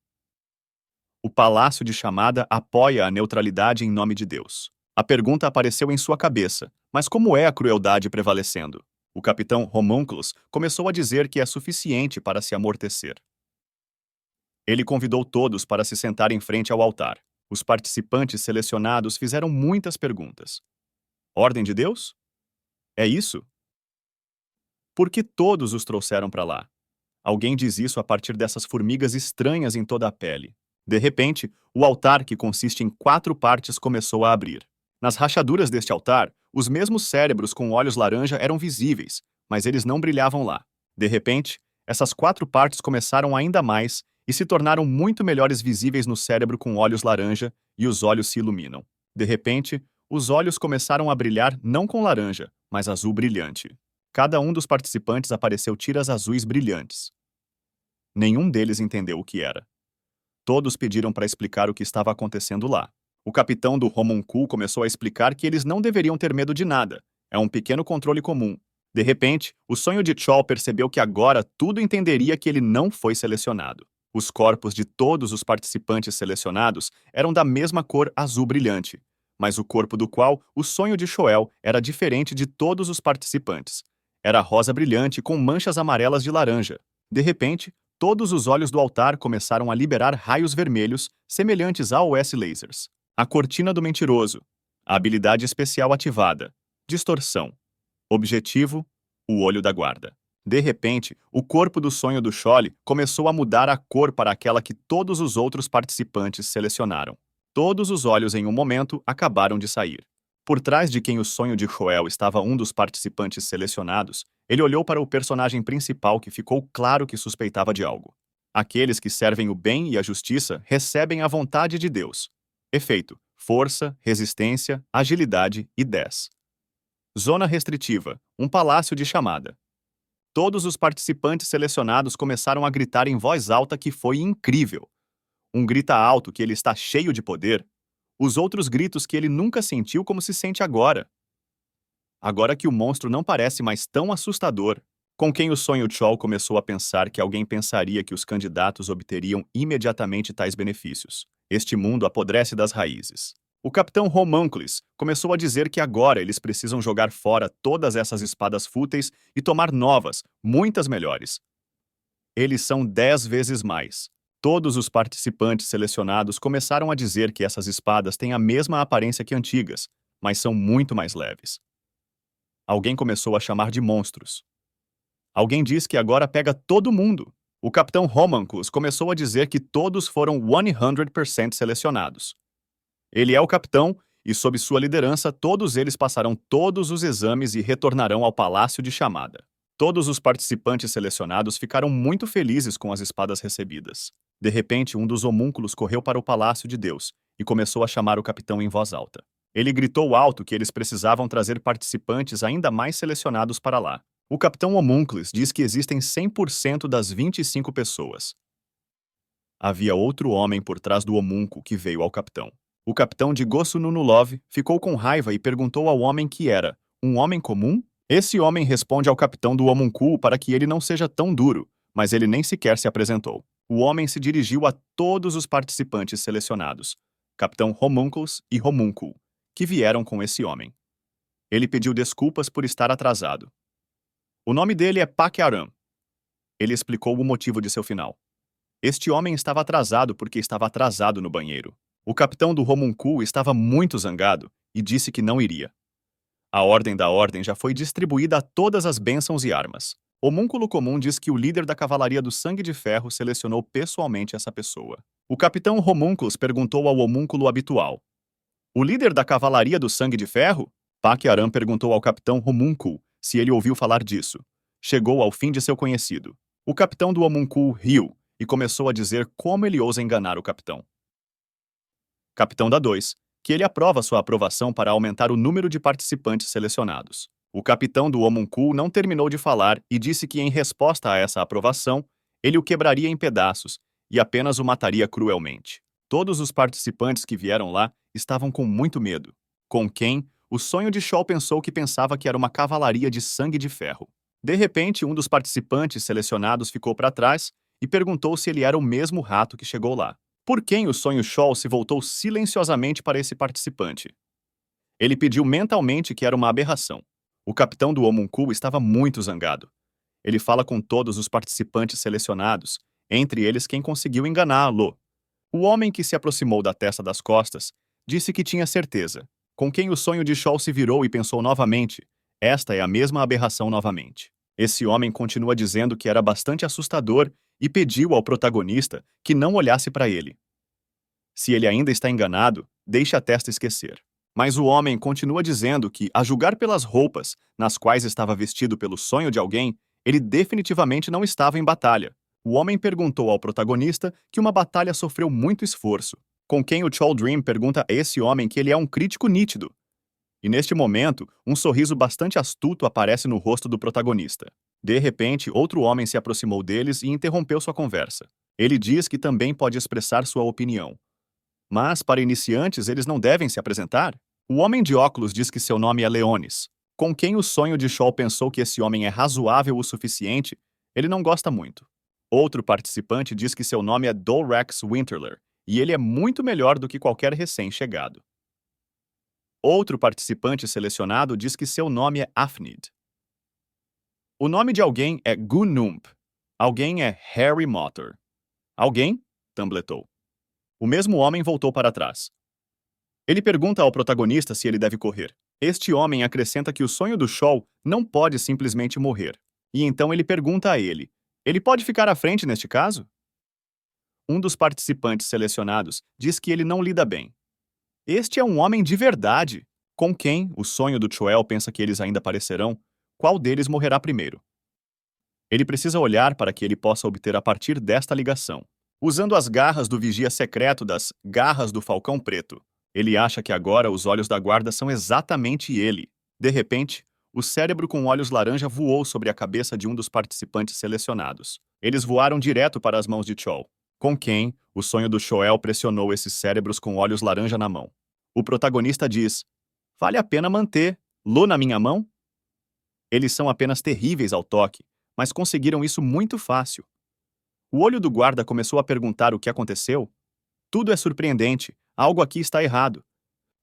O palácio de chamada apoia a neutralidade em nome de Deus. A pergunta apareceu em sua cabeça, mas como é a crueldade prevalecendo? O capitão Homunculus começou a dizer que é suficiente para se amortecer. Ele convidou todos para se sentar em frente ao altar. Os participantes selecionados fizeram muitas perguntas. Ordem de Deus? É isso? Por que todos os trouxeram para lá? Alguém diz isso a partir dessas formigas estranhas em toda a pele. De repente, o altar, que consiste em 4 partes, começou a abrir. Nas rachaduras deste altar, os mesmos cérebros com olhos laranja eram visíveis, mas eles não brilhavam lá. De repente, essas 4 partes começaram ainda mais e se tornaram muito melhores visíveis no cérebro com olhos laranja, e os olhos se iluminam. De repente, os olhos começaram a brilhar não com laranja, mas azul brilhante. Cada um dos participantes apareceu tiras azuis brilhantes. Nenhum deles entendeu o que era. Todos pediram para explicar o que estava acontecendo lá. O capitão do Homuncul começou a explicar que eles não deveriam ter medo de nada. É um pequeno controle comum. De repente, o sonho de Shaw percebeu que agora tudo entenderia que ele não foi selecionado. Os corpos de todos os participantes selecionados eram da mesma cor azul brilhante, mas o corpo do qual o sonho de Shoel era diferente de todos os participantes. Era rosa brilhante com manchas amarelas de laranja. De repente, todos os olhos do altar começaram a liberar raios vermelhos semelhantes a OS lasers. A cortina do mentiroso. A habilidade especial ativada. Distorção. Objetivo: o olho da guarda. De repente, o corpo do sonho do Chole começou a mudar a cor para aquela que todos os outros participantes selecionaram. Todos os olhos em um momento acabaram de sair. Por trás de quem o sonho de Joel estava um dos participantes selecionados, ele olhou para o personagem principal que ficou claro que suspeitava de algo. Aqueles que servem o bem e a justiça recebem a vontade de Deus. Efeito: força, resistência, agilidade e 10. Zona restritiva, um palácio de chamada. Todos os participantes selecionados começaram a gritar em voz alta que foi incrível. Um grita alto que ele está cheio de poder. Os outros gritos que ele nunca sentiu como se sente agora. Agora que o monstro não parece mais tão assustador, com quem o sonho Chol começou a pensar que alguém pensaria que os candidatos obteriam imediatamente tais benefícios. Este mundo apodrece das raízes. O capitão Homunculus começou a dizer que agora eles precisam jogar fora todas essas espadas fúteis e tomar novas, muitas melhores. Eles são 10 vezes mais. Todos os participantes selecionados começaram a dizer que essas espadas têm a mesma aparência que antigas, mas são muito mais leves. Alguém começou a chamar de monstros. Alguém diz que agora pega todo mundo. O capitão Homunculus começou a dizer que todos foram 100% selecionados. Ele é o capitão e, sob sua liderança, todos eles passarão todos os exames e retornarão ao palácio de chamada. Todos os participantes selecionados ficaram muito felizes com as espadas recebidas. De repente, um dos homúnculos correu para o palácio de Deus e começou a chamar o capitão em voz alta. Ele gritou alto que eles precisavam trazer participantes ainda mais selecionados para lá. O capitão Homúnculus diz que existem 100% das 25 pessoas. Havia outro homem por trás do homúnculo que veio ao capitão. O capitão de Gosu Nunulov ficou com raiva e perguntou ao homem que era um homem comum? Esse homem responde ao capitão do homúnculo para que ele não seja tão duro, mas ele nem sequer se apresentou. O homem se dirigiu a todos os participantes selecionados, capitão Homúnculus e Homúnculo, que vieram com esse homem. Ele pediu desculpas por estar atrasado. O nome dele é Pak Aram. Ele explicou o motivo de seu final. Este homem estava atrasado porque estava atrasado no banheiro. O capitão do homúnculo estava muito zangado e disse que não iria. A ordem da ordem já foi distribuída a todas as bênçãos e armas. O homúnculo comum diz que o líder da cavalaria do Sangue de Ferro selecionou pessoalmente essa pessoa. O capitão Homúnculus perguntou ao homúnculo habitual: o líder da cavalaria do Sangue de Ferro? Pak Aram perguntou ao capitão Homúnculo se ele ouviu falar disso. Chegou ao fim de seu conhecido. O capitão do homúnculo riu e começou a dizer como ele ousa enganar o capitão. Capitão da 2, que ele aprova sua aprovação para aumentar o número de participantes selecionados. O capitão do homúnculo não terminou de falar e disse que, em resposta a essa aprovação, ele o quebraria em pedaços e apenas o mataria cruelmente. Todos os participantes que vieram lá estavam com muito medo. Com quem, o sonho de Chol pensou que pensava que era uma cavalaria de sangue de ferro. De repente, um dos participantes selecionados ficou para trás e perguntou se ele era o mesmo rato que chegou lá. Por quem o sonho Chol se voltou silenciosamente para esse participante. Ele pediu mentalmente que era uma aberração. O capitão do homúnculo estava muito zangado. Ele fala com todos os participantes selecionados, entre eles quem conseguiu enganá-lo. O homem que se aproximou da testa das costas disse que tinha certeza. Com quem o sonho de Chol se virou e pensou novamente: esta é a mesma aberração novamente. Esse homem continua dizendo que era bastante assustador e pediu ao protagonista que não olhasse para ele. Se ele ainda está enganado, deixe a testa esquecer. Mas o homem continua dizendo que, a julgar pelas roupas nas quais estava vestido pelo sonho de alguém, ele definitivamente não estava em batalha. O homem perguntou ao protagonista que uma batalha sofreu muito esforço, com quem o Chol Dream pergunta a esse homem que ele é um crítico nítido. E neste momento, um sorriso bastante astuto aparece no rosto do protagonista. De repente, outro homem se aproximou deles e interrompeu sua conversa. Ele diz que também pode expressar sua opinião. Mas, para iniciantes, eles não devem se apresentar? O homem de óculos diz que seu nome é Leonis. Com quem o sonho de Chol pensou que esse homem é razoável o suficiente, ele não gosta muito. Outro participante diz que seu nome é Dolrex Winterler, e ele é muito melhor do que qualquer recém-chegado. Outro participante selecionado diz que seu nome é Afnid. O nome de alguém é Gunump. Alguém é Harry Motter. Alguém? Tambletou. O mesmo homem voltou para trás. Ele pergunta ao protagonista se ele deve correr. Este homem acrescenta que o sonho do Shaw não pode simplesmente morrer. E então ele pergunta a ele: ele pode ficar à frente neste caso? Um dos participantes selecionados diz que ele não lida bem. Este é um homem de verdade, com quem o sonho do Choel pensa que eles ainda aparecerão. Qual deles morrerá primeiro? Ele precisa olhar para que ele possa obter a partir desta ligação. Usando as garras do vigia secreto das garras do Falcão Preto, ele acha que agora os olhos da guarda são exatamente ele. De repente, o cérebro com olhos laranja voou sobre a cabeça de um dos participantes selecionados. Eles voaram direto para as mãos de Chol, com quem o sonho do Choel pressionou esses cérebros com olhos laranja na mão. O protagonista diz: vale a pena manter Lu na minha mão? Eles são apenas terríveis ao toque, mas conseguiram isso muito fácil. O olho do guarda começou a perguntar o que aconteceu. Tudo é surpreendente, algo aqui está errado.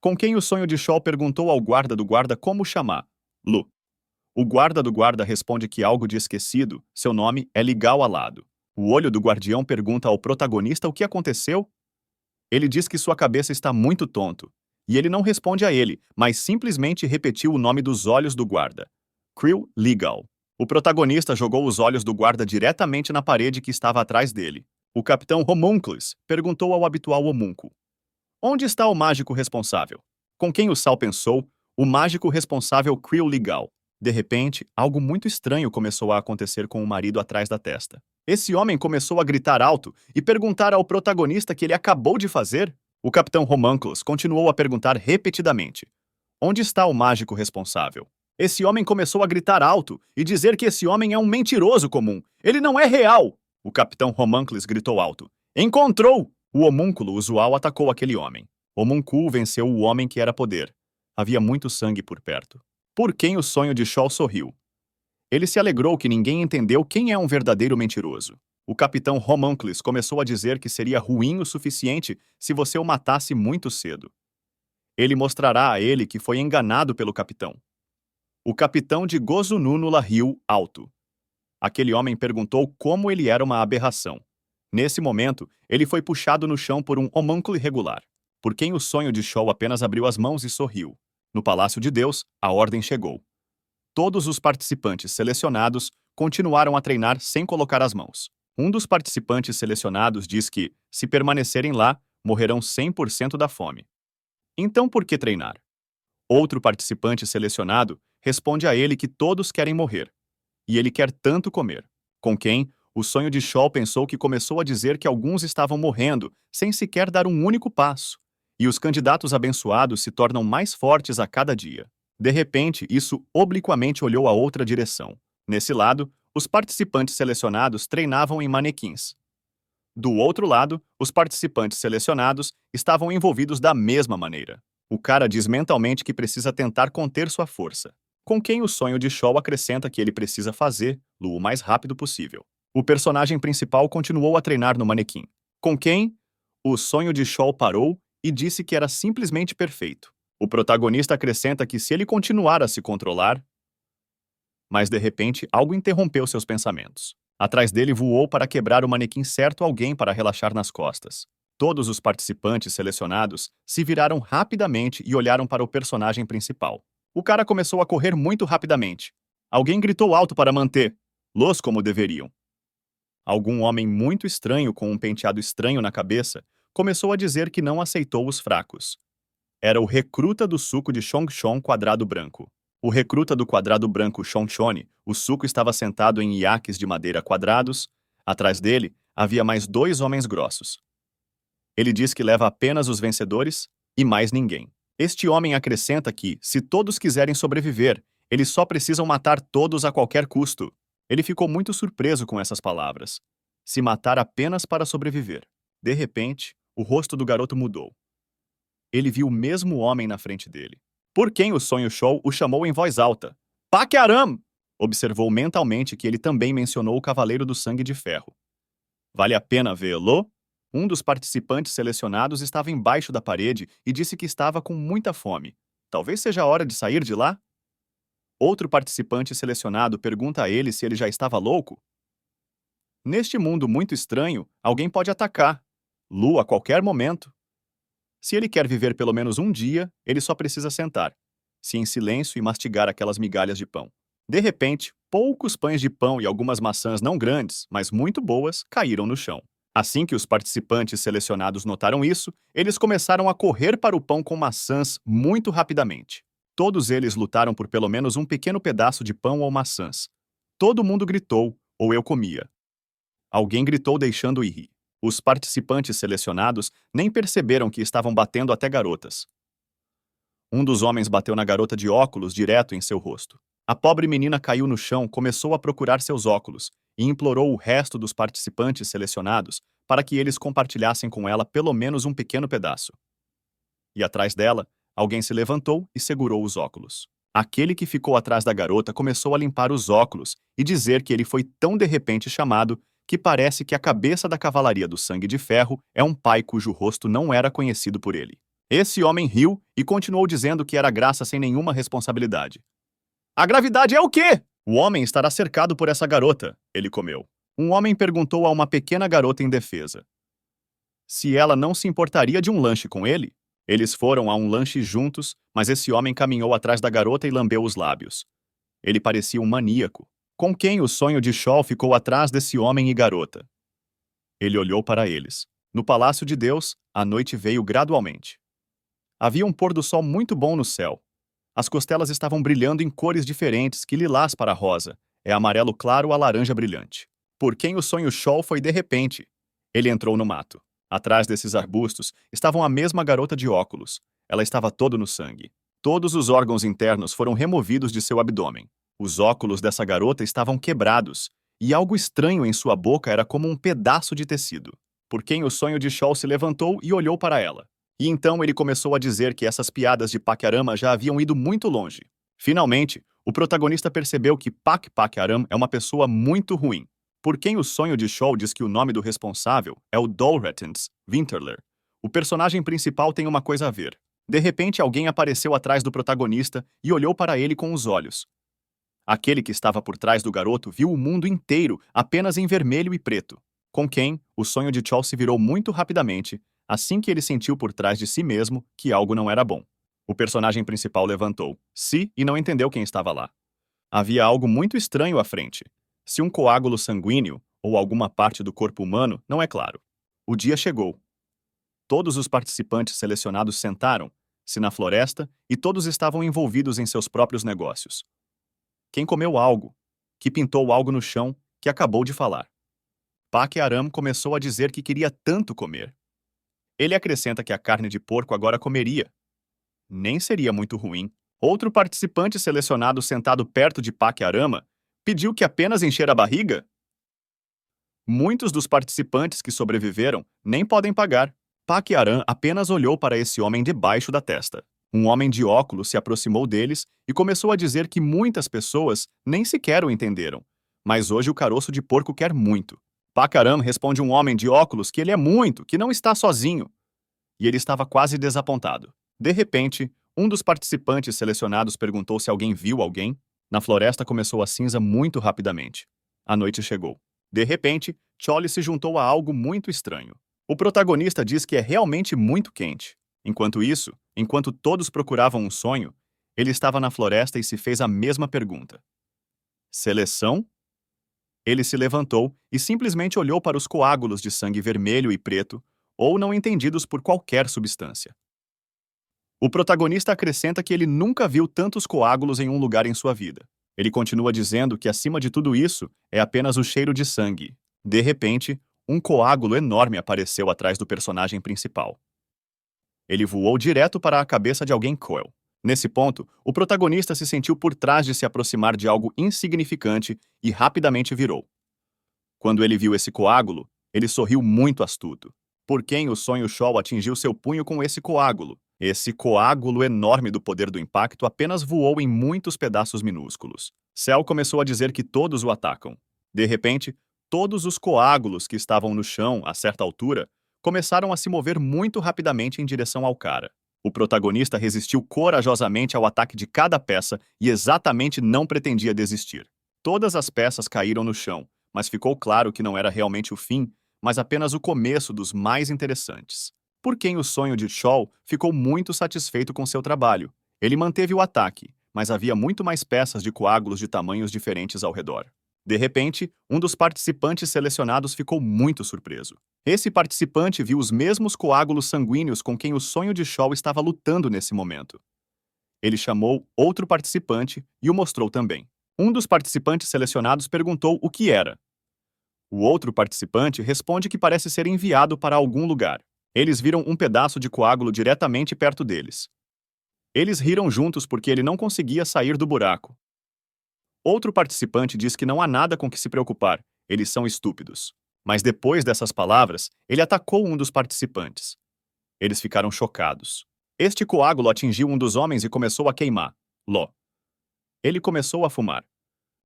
Com quem o sonho de Shaw perguntou ao guarda do guarda como chamar? Lu. O guarda do guarda responde que algo de esquecido, seu nome é Ligal Alado. O olho do guardião pergunta ao protagonista o que aconteceu. Ele diz que sua cabeça está muito tonto. E ele não responde a ele, mas simplesmente repetiu o nome dos olhos do guarda. Krill Ligal. O protagonista jogou os olhos do guarda diretamente na parede que estava atrás dele. O capitão Homunculus perguntou ao habitual homúnculo: onde está o mágico responsável? Com quem o Sal pensou, o mágico responsável Krill Ligal. De repente, algo muito estranho começou a acontecer com o marido atrás da testa. Esse homem começou a gritar alto e perguntar ao protagonista que ele acabou de fazer. O capitão Homunculus continuou a perguntar repetidamente: onde está o mágico responsável? Esse homem começou a gritar alto e dizer que esse homem é um mentiroso comum. Ele não é real! O capitão Homunculus gritou alto: encontrou! O homúnculo usual atacou aquele homem. Homunculo venceu o homem que era poder. Havia muito sangue por perto. Por quem o sonho de Shaw sorriu. Ele se alegrou que ninguém entendeu quem é um verdadeiro mentiroso. O capitão Homunculus começou a dizer que seria ruim o suficiente se você o matasse muito cedo. Ele mostrará a ele que foi enganado pelo capitão. O capitão de Gozununula riu alto. Aquele homem perguntou como ele era uma aberração. Nesse momento, ele foi puxado no chão por um homúnculo irregular, por quem o sonho de Shaw apenas abriu as mãos e sorriu. No Palácio de Deus, a ordem chegou. Todos os participantes selecionados continuaram a treinar sem colocar as mãos. Um dos participantes selecionados diz que, se permanecerem lá, morrerão 100% da fome. Então por que treinar? Outro participante selecionado responde a ele que todos querem morrer. E ele quer tanto comer. Com quem, o sonho de Shaw pensou que começou a dizer que alguns estavam morrendo sem sequer dar um único passo. E os candidatos abençoados se tornam mais fortes a cada dia. De repente, isso obliquamente olhou a outra direção. Nesse lado, os participantes selecionados treinavam em manequins. Do outro lado, os participantes selecionados estavam envolvidos da mesma maneira. O cara diz mentalmente que precisa tentar conter sua força. Com quem o sonho de Shaw acrescenta que ele precisa fazer Lu o mais rápido possível. O personagem principal continuou a treinar no manequim. Com quem o sonho de Shaw parou e disse que era simplesmente perfeito. O protagonista acrescenta que se ele continuar a se controlar... Mas de repente, algo interrompeu seus pensamentos. Atrás dele voou para quebrar o manequim certo alguém para relaxar nas costas. Todos os participantes selecionados se viraram rapidamente e olharam para o personagem principal. O cara começou a correr muito rapidamente. Alguém gritou alto para manter-los como deveriam. Algum homem muito estranho com um penteado estranho na cabeça começou a dizer que não aceitou os fracos. Era o recruta do suco de Chongchon quadrado branco. O recruta do quadrado branco Chonchone, o suco estava sentado em iaques de madeira quadrados. Atrás dele, havia mais 2 homens grossos. Ele diz que leva apenas os vencedores e mais ninguém. Este homem acrescenta que, se todos quiserem sobreviver, eles só precisam matar todos a qualquer custo. Ele ficou muito surpreso com essas palavras. Se matar apenas para sobreviver. De repente, o rosto do garoto mudou. Ele viu o mesmo homem na frente dele. Por quem o sonho Shaw o chamou em voz alta. Paquiaram! Observou mentalmente que ele também mencionou o Cavaleiro do Sangue de Ferro. Vale a pena vê-lo? Um dos participantes selecionados estava embaixo da parede e disse que estava com muita fome. Talvez seja a hora de sair de lá? Outro participante selecionado pergunta a ele se ele já estava louco. Neste mundo muito estranho, alguém pode atacar Lu a qualquer momento. Se ele quer viver pelo menos um dia, ele só precisa sentar-se em silêncio e mastigar aquelas migalhas de pão. De repente, poucos pães de pão e algumas maçãs não grandes, mas muito boas, caíram no chão. Assim que os participantes selecionados notaram isso, eles começaram a correr para o pão com maçãs muito rapidamente. Todos eles lutaram por pelo menos um pequeno pedaço de pão ou maçãs. Todo mundo gritou, ou eu comia. Alguém gritou deixando ir. Os participantes selecionados nem perceberam que estavam batendo até garotas. Um dos homens bateu na garota de óculos direto em seu rosto. A pobre menina caiu no chão, começou a procurar seus óculos e implorou o resto dos participantes selecionados para que eles compartilhassem com ela pelo menos um pequeno pedaço. E atrás dela, alguém se levantou e segurou os óculos. Aquele que ficou atrás da garota começou a limpar os óculos e dizer que ele foi tão de repente chamado que parece que a cabeça da cavalaria do sangue de ferro é um pai cujo rosto não era conhecido por ele. Esse homem riu e continuou dizendo que era graça sem nenhuma responsabilidade. A gravidade é o quê? O homem estará cercado por essa garota, ele comeu. Um homem perguntou a uma pequena garota indefesa se ela não se importaria de um lanche com ele. Eles foram a um lanche juntos, mas esse homem caminhou atrás da garota e lambeu os lábios. Ele parecia um maníaco. Com quem o sonho de Shaw ficou atrás desse homem e garota? Ele olhou para eles. No Palácio de Deus, a noite veio gradualmente. Havia um pôr do sol muito bom no céu. As costelas estavam brilhando em cores diferentes, que lilás para rosa, é amarelo claro a laranja brilhante. Por quem o sonho Shaw foi de repente. Ele entrou no mato. Atrás desses arbustos estavam a mesma garota de óculos. Ela estava toda no sangue. Todos os órgãos internos foram removidos de seu abdômen. Os óculos dessa garota estavam quebrados, e algo estranho em sua boca era como um pedaço de tecido. Por quem o sonho de Shaw se levantou e olhou para ela. E então ele começou a dizer que essas piadas de Paquiaram já haviam ido muito longe. Finalmente, o protagonista percebeu que Paquiaram é uma pessoa muito ruim. Por quem o sonho de Shaw diz que o nome do responsável é o Dolretens Winterler. O personagem principal tem uma coisa a ver. De repente, alguém apareceu atrás do protagonista e olhou para ele com os olhos. Aquele que estava por trás do garoto viu o mundo inteiro apenas em vermelho e preto. Com quem, o sonho de Shaw se virou muito rapidamente, assim que ele sentiu por trás de si mesmo que algo não era bom. O personagem principal levantou-se e não entendeu quem estava lá. Havia algo muito estranho à frente. Se um coágulo sanguíneo ou alguma parte do corpo humano, não é claro. O dia chegou. Todos os participantes selecionados sentaram-se na floresta e todos estavam envolvidos em seus próprios negócios. Quem comeu algo? Que pintou algo no chão? Que acabou de falar. Paquiaram começou a dizer que queria tanto comer. Ele acrescenta que a carne de porco agora comeria. Nem seria muito ruim. Outro participante selecionado sentado perto de Paquiaram pediu que apenas encher a barriga? Muitos dos participantes que sobreviveram nem podem pagar. Paquiaram apenas olhou para esse homem debaixo da testa. Um homem de óculos se aproximou deles e começou a dizer que muitas pessoas nem sequer o entenderam. Mas hoje o caroço de porco quer muito. Paquiaram responde um homem de óculos que ele é muito, que não está sozinho. E ele estava quase desapontado. De repente, um dos participantes selecionados perguntou se alguém viu alguém. Na floresta começou a cinza muito rapidamente. A noite chegou. De repente, Charlie se juntou a algo muito estranho. O protagonista diz que é realmente muito quente. Enquanto isso, enquanto todos procuravam um sonho, ele estava na floresta e se fez a mesma pergunta. Seleção? Ele se levantou e simplesmente olhou para os coágulos de sangue vermelho e preto, ou não entendidos por qualquer substância. O protagonista acrescenta que ele nunca viu tantos coágulos em um lugar em sua vida. Ele continua dizendo que acima de tudo isso é apenas o cheiro de sangue. De repente, um coágulo enorme apareceu atrás do personagem principal. Ele voou direto para a cabeça de alguém cruel. Nesse ponto, o protagonista se sentiu por trás de se aproximar de algo insignificante e rapidamente virou. Quando ele viu esse coágulo, ele sorriu muito astuto. Por quem o sonho Shaw atingiu seu punho com esse coágulo? Esse coágulo enorme do poder do impacto apenas voou em muitos pedaços minúsculos. Cell começou a dizer que todos o atacam. De repente, todos os coágulos que estavam no chão, a certa altura, começaram a se mover muito rapidamente em direção ao cara. O protagonista resistiu corajosamente ao ataque de cada peça e exatamente não pretendia desistir. Todas as peças caíram no chão, mas ficou claro que não era realmente o fim, mas apenas o começo dos mais interessantes. Por quem o sonho de Shaw ficou muito satisfeito com seu trabalho. Ele manteve o ataque, mas havia muito mais peças de coágulos de tamanhos diferentes ao redor. De repente, um dos participantes selecionados ficou muito surpreso. Esse participante viu os mesmos coágulos sanguíneos com quem o sonho de Shaw estava lutando nesse momento. Ele chamou outro participante e o mostrou também. Um dos participantes selecionados perguntou o que era. O outro participante responde que parece ser enviado para algum lugar. Eles viram um pedaço de coágulo diretamente perto deles. Eles riram juntos porque ele não conseguia sair do buraco. Outro participante diz que não há nada com que se preocupar, eles são estúpidos. Mas depois dessas palavras, ele atacou um dos participantes. Eles ficaram chocados. Este coágulo atingiu um dos homens e começou a queimar. Ló. Ele começou a fumar.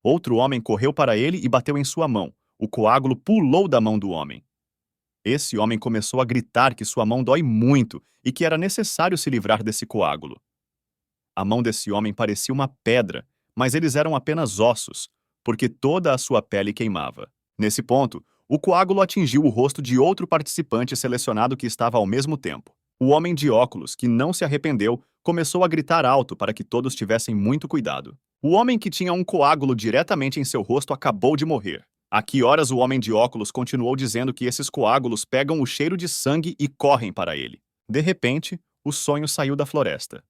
Outro homem correu para ele e bateu em sua mão. O coágulo pulou da mão do homem. Esse homem começou a gritar que sua mão dói muito e que era necessário se livrar desse coágulo. A mão desse homem parecia uma pedra, mas eles eram apenas ossos, porque toda a sua pele queimava. Nesse ponto, o coágulo atingiu o rosto de outro participante selecionado que estava ao mesmo tempo. O homem de óculos, que não se arrependeu, começou a gritar alto para que todos tivessem muito cuidado. O homem que tinha um coágulo diretamente em seu rosto acabou de morrer. A que horas o homem de óculos continuou dizendo que esses coágulos pegam o cheiro de sangue e correm para ele. De repente, o sonho saiu da floresta.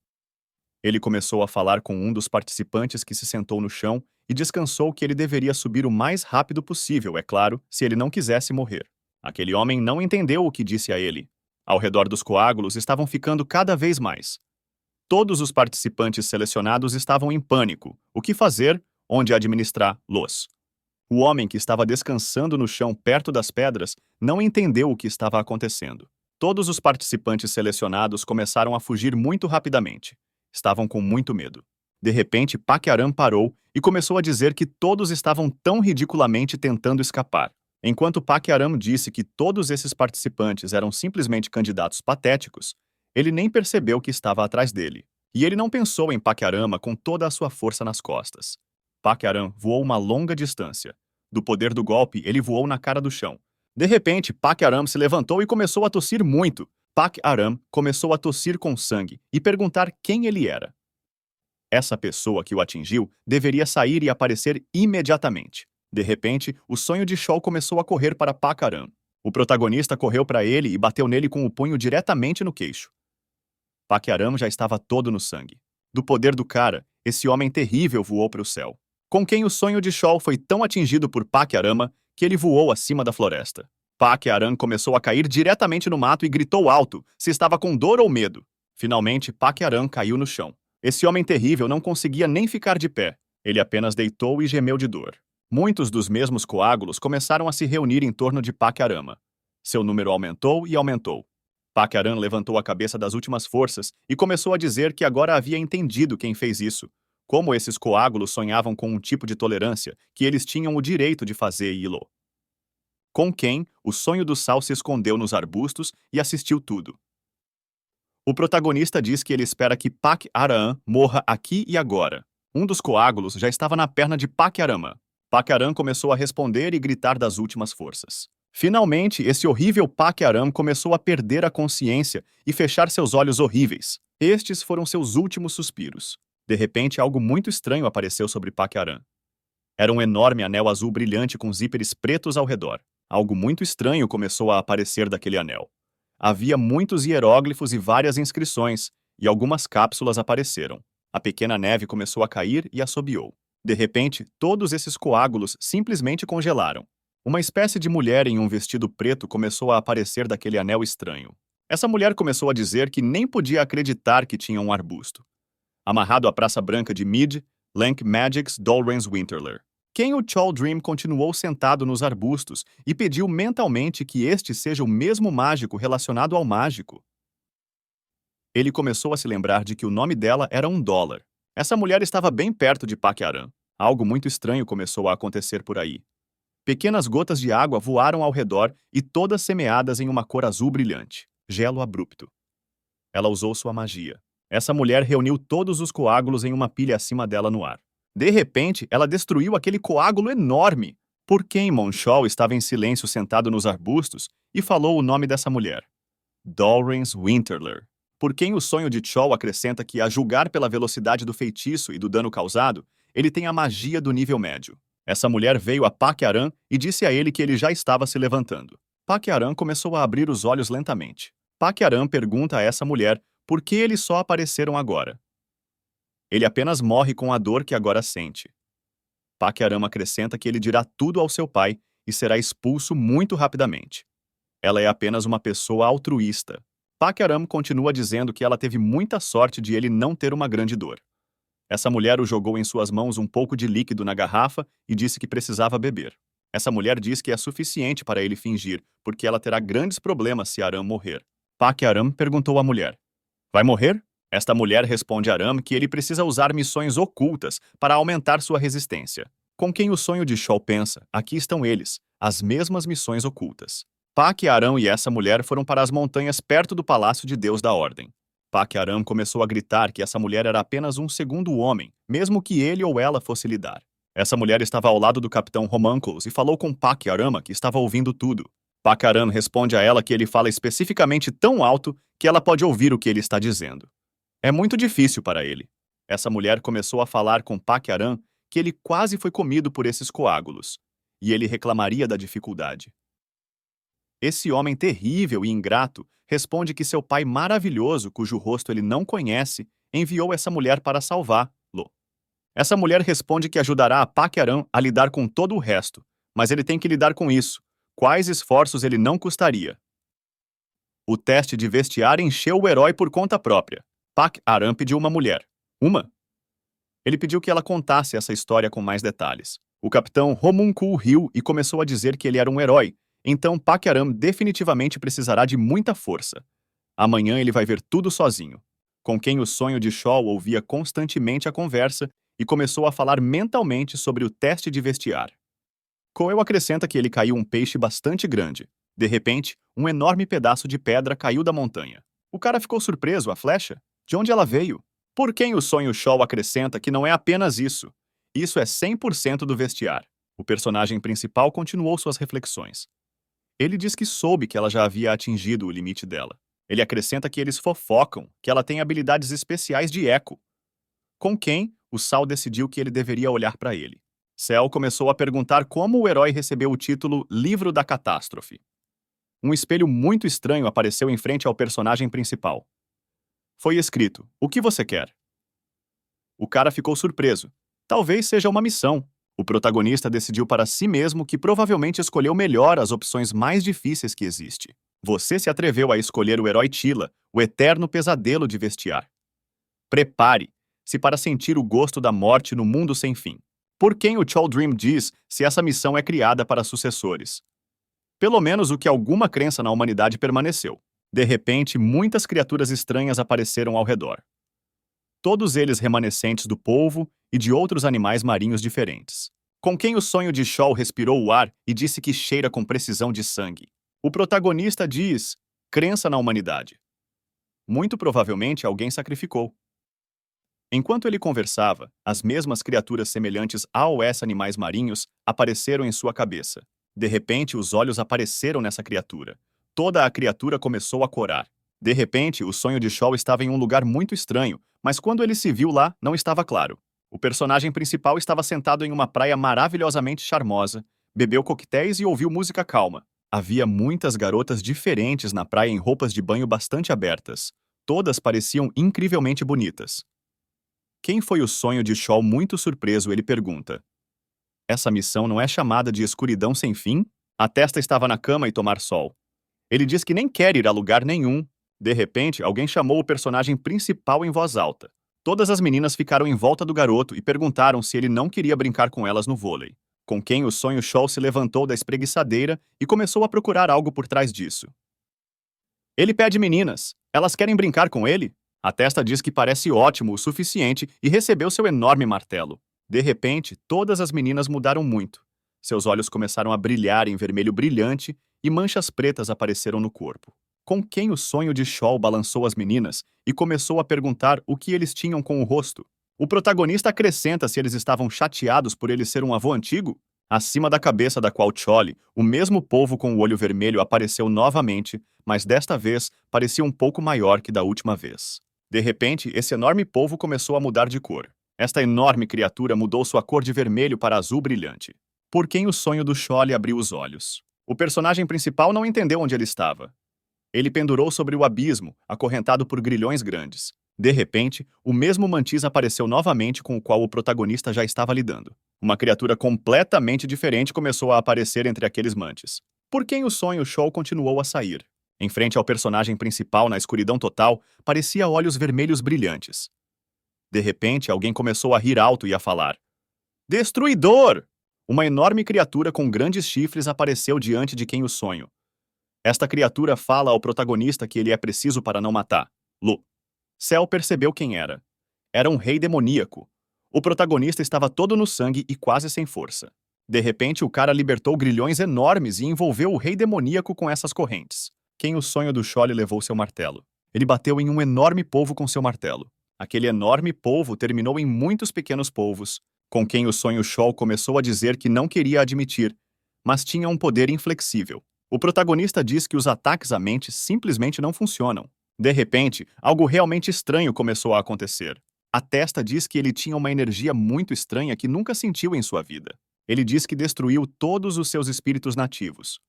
Ele começou a falar com um dos participantes que se sentou no chão e descansou que ele deveria subir o mais rápido possível, é claro, se ele não quisesse morrer. Aquele homem não entendeu o que disse a ele. Ao redor dos coágulos estavam ficando cada vez mais. Todos os participantes selecionados estavam em pânico. O que fazer? Onde administrá-los? O homem que estava descansando no chão perto das pedras não entendeu o que estava acontecendo. Todos os participantes selecionados começaram a fugir muito rapidamente. Estavam com muito medo. De repente, Paquiaram parou e começou a dizer que todos estavam tão ridiculamente tentando escapar. Enquanto Paquiaram disse que todos esses participantes eram simplesmente candidatos patéticos, ele nem percebeu que estava atrás dele. E ele não pensou em Paquiarama com toda a sua força nas costas. Paquiaram voou uma longa distância. Do poder do golpe, ele voou na cara do chão. De repente, Paquiaram se levantou e começou a tossir muito. Paquiaram começou a tossir com sangue e perguntar quem ele era. Essa pessoa que o atingiu deveria sair e aparecer imediatamente. De repente, o sonho de Shaw começou a correr para Paquiaram. O protagonista correu para ele e bateu nele com o punho diretamente no queixo. Paquiaram já estava todo no sangue. Do poder do cara, esse homem terrível voou para o céu. Com quem o sonho de Shaw foi tão atingido por Paquiarama que ele voou acima da floresta. Paquiaram começou a cair diretamente no mato e gritou alto se estava com dor ou medo. Finalmente, Paquiaram caiu no chão. Esse homem terrível não conseguia nem ficar de pé. Ele apenas deitou e gemeu de dor. Muitos dos mesmos coágulos começaram a se reunir em torno de Paquiarama. Seu número aumentou e aumentou. Paquiaram levantou a cabeça das últimas forças e começou a dizer que agora havia entendido quem fez isso. Como esses coágulos sonhavam com um tipo de tolerância que eles tinham o direito de fazer ilo. Com quem, o sonho do Sal se escondeu nos arbustos e assistiu tudo. O protagonista diz que ele espera que Paquiaram morra aqui e agora. Um dos coágulos já estava na perna de Paquiarama. Paquiaram começou a responder e gritar das últimas forças. Finalmente, esse horrível Paquiaram começou a perder a consciência e fechar seus olhos horríveis. Estes foram seus últimos suspiros. De repente, algo muito estranho apareceu sobre Paquiaram. Era um enorme anel azul brilhante com zíperes pretos ao redor. Algo muito estranho começou a aparecer daquele anel. Havia muitos hieróglifos e várias inscrições, e algumas cápsulas apareceram. A pequena neve começou a cair e assobiou. De repente, todos esses coágulos simplesmente congelaram. Uma espécie de mulher em um vestido preto começou a aparecer daquele anel estranho. Essa mulher começou a dizer que nem podia acreditar que tinha um arbusto. Amarrado à Praça Branca de Mid, Lank Magic's Dolrens Winterler. Quem o Chaldream continuou sentado nos arbustos e pediu mentalmente que este seja o mesmo mágico relacionado ao mágico. Ele começou a se lembrar de que o nome dela era $1. Essa mulher estava bem perto de Paquiaram. Algo muito estranho começou a acontecer por aí. Pequenas gotas de água voaram ao redor e todas semeadas em uma cor azul brilhante. Gelo abrupto. Ela usou sua magia. Essa mulher reuniu todos os coágulos em uma pilha acima dela no ar. De repente, ela destruiu aquele coágulo enorme. Por Monshaw estava em silêncio sentado nos arbustos e falou o nome dessa mulher. Dorrance Winterler. O sonho de Shaw acrescenta que, a julgar pela velocidade do feitiço e do dano causado, ele tem a magia do nível médio. Essa mulher veio a Paquiaram e disse a ele que ele já estava se levantando. Paquiaram começou a abrir os olhos lentamente. Paquiaram pergunta a essa mulher por que eles só apareceram agora. Ele apenas morre com a dor que agora sente. Paquiaram acrescenta que ele dirá tudo ao seu pai e será expulso muito rapidamente. Ela é apenas uma pessoa altruísta. Paquiaram continua dizendo que ela teve muita sorte de ele não ter uma grande dor. Essa mulher o jogou em suas mãos um pouco de líquido na garrafa e disse que precisava beber. Essa mulher diz que é suficiente para ele fingir, porque ela terá grandes problemas se Aram morrer. Paquiaram perguntou à mulher: vai morrer? Esta mulher responde a Aram que ele precisa usar missões ocultas para aumentar sua resistência. Com quem o sonho de Shaw pensa, aqui estão eles, as mesmas missões ocultas. Paquiaram e essa mulher foram para as montanhas perto do palácio de Deus da Ordem. Paquiaram começou a gritar que essa mulher era apenas um segundo homem, mesmo que ele ou ela fosse lidar. Essa mulher estava ao lado do capitão Homunculus e falou com Paquiaram que estava ouvindo tudo. Paquiaram responde a ela que ele fala especificamente tão alto que ela pode ouvir o que ele está dizendo. É muito difícil para ele. Essa mulher começou a falar com Paquiaram que ele quase foi comido por esses coágulos, e ele reclamaria da dificuldade. Esse homem terrível e ingrato responde que seu pai maravilhoso, cujo rosto ele não conhece, enviou essa mulher para salvá-lo. Essa mulher responde que ajudará a Paquiaram a lidar com todo o resto, mas ele tem que lidar com isso. Quais esforços ele não custaria? O teste de vestiário encheu o herói por conta própria. Paquiaram pediu uma mulher. Uma? Ele pediu que ela contasse essa história com mais detalhes. O capitão Homuncul riu e começou a dizer que ele era um herói. Então Paquiaram definitivamente precisará de muita força. Amanhã ele vai ver tudo sozinho. Com quem o sonho de Shaw ouvia constantemente a conversa e começou a falar mentalmente sobre o teste de vestiar. Coel acrescenta que ele caiu um peixe bastante grande. De repente, um enorme pedaço de pedra caiu da montanha. O cara ficou surpreso, a flecha? De onde ela veio? Por quem o sonho Shaw acrescenta que não é apenas isso. Isso é 100% do vestiar. O personagem principal continuou suas reflexões. Ele diz que soube que ela já havia atingido o limite dela. Ele acrescenta que eles fofocam, que ela tem habilidades especiais de eco. Com quem, o Sal decidiu que ele deveria olhar para ele. Cell começou a perguntar como o herói recebeu o título Livro da Catástrofe. Um espelho muito estranho apareceu em frente ao personagem principal. Foi escrito: o que você quer? O cara ficou surpreso. Talvez seja uma missão. O protagonista decidiu para si mesmo que provavelmente escolheu melhor as opções mais difíceis que existe. Você se atreveu a escolher o herói Tila, o eterno pesadelo de vestiar. Prepare-se para sentir o gosto da morte no mundo sem fim. Por quem o Chaldrim diz se essa missão é criada para sucessores? Pelo menos o que alguma crença na humanidade permaneceu. De repente, muitas criaturas estranhas apareceram ao redor. Todos eles remanescentes do polvo e de outros animais marinhos diferentes. Com quem o sonho de Shaw respirou o ar e disse que cheira com precisão de sangue. O protagonista diz: crença na humanidade. Muito provavelmente alguém sacrificou. Enquanto ele conversava, as mesmas criaturas semelhantes aos animais marinhos apareceram em sua cabeça. De repente, os olhos apareceram nessa criatura. Toda a criatura começou a corar. De repente, o sonho de Shaw estava em um lugar muito estranho, mas quando ele se viu lá, não estava claro. O personagem principal estava sentado em uma praia maravilhosamente charmosa, bebeu coquetéis e ouviu música calma. Havia muitas garotas diferentes na praia em roupas de banho bastante abertas. Todas pareciam incrivelmente bonitas. Quem foi o sonho de Shaw muito surpreso, ele pergunta. Essa missão não é chamada de escuridão sem fim? A testa estava na cama e tomar sol. Ele diz que nem quer ir a lugar nenhum. De repente, alguém chamou o personagem principal em voz alta. Todas as meninas ficaram em volta do garoto e perguntaram se ele não queria brincar com elas no vôlei. Com quem o sonho Shaw se levantou da espreguiçadeira e começou a procurar algo por trás disso. Ele pede meninas. Elas querem brincar com ele? A testa diz que parece ótimo o suficiente e recebeu seu enorme martelo. De repente, todas as meninas mudaram muito. Seus olhos começaram a brilhar em vermelho brilhante e manchas pretas apareceram no corpo. Com quem o sonho de Shaw balançou as meninas e começou a perguntar o que eles tinham com o rosto. O protagonista acrescenta se eles estavam chateados por ele ser um avô antigo. Acima da cabeça da Qualchole, o mesmo polvo com o olho vermelho apareceu novamente, mas desta vez parecia um pouco maior que da última vez. De repente, esse enorme polvo começou a mudar de cor. Esta enorme criatura mudou sua cor de vermelho para azul brilhante. Por quem o sonho do Chole abriu os olhos? O personagem principal não entendeu onde ele estava. Ele pendurou sobre o abismo, acorrentado por grilhões grandes. De repente, o mesmo mantis apareceu novamente com o qual o protagonista já estava lidando. Uma criatura completamente diferente começou a aparecer entre aqueles mantis. Por quem o sonho Show continuou a sair? Em frente ao personagem principal, na escuridão total, parecia olhos vermelhos brilhantes. De repente, alguém começou a rir alto e a falar: Destruidor! Uma enorme criatura com grandes chifres apareceu diante de quem o sonho. Esta criatura fala ao protagonista que ele é preciso para não matar. Lu. Cell percebeu quem era. Era um rei demoníaco. O protagonista estava todo no sangue e quase sem força. De repente, o cara libertou grilhões enormes e envolveu o rei demoníaco com essas correntes. Quem o sonho do Chole levou seu martelo. Ele bateu em um enorme polvo com seu martelo. Aquele enorme polvo terminou em muitos pequenos polvos, com quem o sonho Shoal começou a dizer que não queria admitir, mas tinha um poder inflexível. O protagonista diz que os ataques à mente simplesmente não funcionam. De repente, algo realmente estranho começou a acontecer. A testa diz que ele tinha uma energia muito estranha que nunca sentiu em sua vida. Ele diz que destruiu todos os seus espíritos nativos.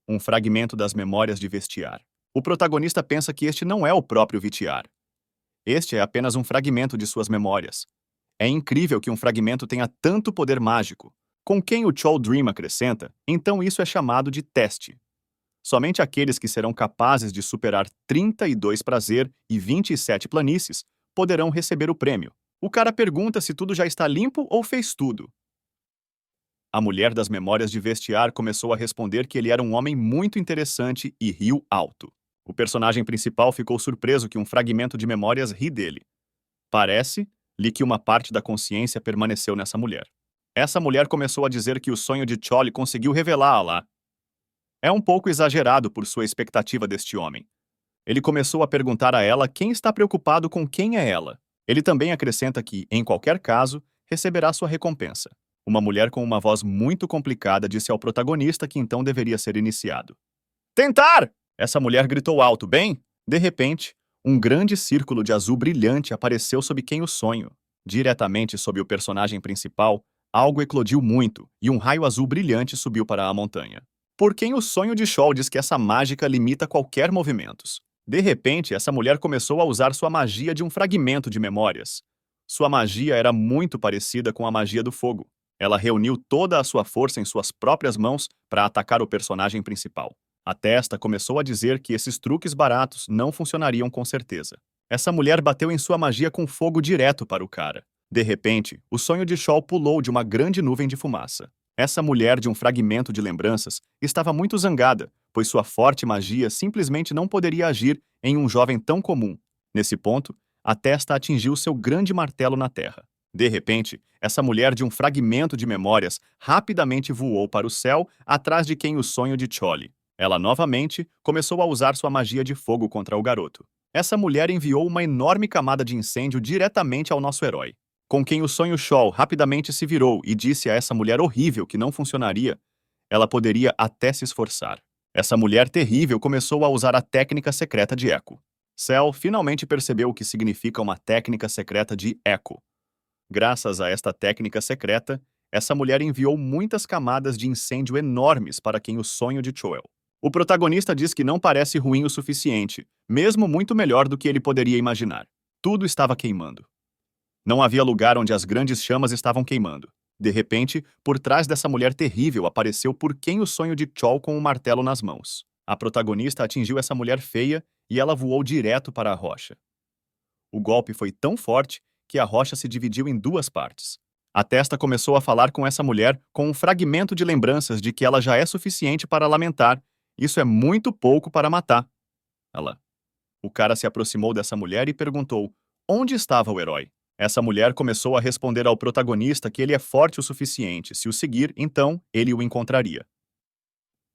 Um fragmento das memórias de Vestiar. O protagonista pensa que este não é o próprio Vitiar. Este é apenas um fragmento de suas memórias. É incrível que um fragmento tenha tanto poder mágico. Com quem o Chol Dream acrescenta, então isso é chamado de teste. Somente aqueles que serão capazes de superar 32 prazer e 27 planícies poderão receber o prêmio. O cara pergunta se tudo já está limpo ou fez tudo. A mulher das memórias de Vestiar começou a responder que ele era um homem muito interessante e riu alto. O personagem principal ficou surpreso que um fragmento de memórias ri dele. Parece-lhe que uma parte da consciência permaneceu nessa mulher. Essa mulher começou a dizer que o sonho de Chole conseguiu revelá-la. É um pouco exagerado por sua expectativa deste homem. Ele começou a perguntar a ela quem está preocupado com quem é ela. Ele também acrescenta que, em qualquer caso, receberá sua recompensa. Uma mulher com uma voz muito complicada disse ao protagonista que então deveria ser iniciado. Tentar! Essa mulher gritou alto, bem? De repente, um grande círculo de azul brilhante apareceu sob quem o sonho. Diretamente sob o personagem principal, algo eclodiu muito, e um raio azul brilhante subiu para a montanha. Por quem o sonho de Shoal diz que essa mágica limita qualquer movimentos. De repente, essa mulher começou a usar sua magia de um fragmento de memórias. Sua magia era muito parecida com a magia do fogo. Ela reuniu toda a sua força em suas próprias mãos para atacar o personagem principal. A testa começou a dizer que esses truques baratos não funcionariam com certeza. Essa mulher bateu em sua magia com fogo direto para o cara. De repente, o sonho de Shoal pulou de uma grande nuvem de fumaça. Essa mulher de um fragmento de lembranças estava muito zangada, pois sua forte magia simplesmente não poderia agir em um jovem tão comum. Nesse ponto, a testa atingiu seu grande martelo na terra. De repente, essa mulher de um fragmento de memórias rapidamente voou para o céu atrás de quem o sonho de Chole. Ela novamente começou a usar sua magia de fogo contra o garoto. Essa mulher enviou uma enorme camada de incêndio diretamente ao nosso herói. Com quem o sonho Shoal rapidamente se virou e disse a essa mulher horrível que não funcionaria, ela poderia até se esforçar. Essa mulher terrível começou a usar a técnica secreta de Echo. Cell finalmente percebeu o que significa uma técnica secreta de Echo. Graças a esta técnica secreta, essa mulher enviou muitas camadas de incêndio enormes para quem o sonho de Choel. O protagonista diz que não parece ruim o suficiente, mesmo muito melhor do que ele poderia imaginar. Tudo estava queimando. Não havia lugar onde as grandes chamas estavam queimando. De repente, por trás dessa mulher terrível apareceu por quem o sonho de Chol com um martelo nas mãos. A protagonista atingiu essa mulher feia e ela voou direto para a rocha. O golpe foi tão forte que a rocha se dividiu em duas partes. A testa começou a falar com essa mulher com um fragmento de lembranças de que ela já é suficiente para lamentar. Isso é muito pouco para matar. Ela. O cara se aproximou dessa mulher e perguntou: onde estava o herói? Essa mulher começou a responder ao protagonista que ele é forte o suficiente. Se o seguir, então, ele o encontraria.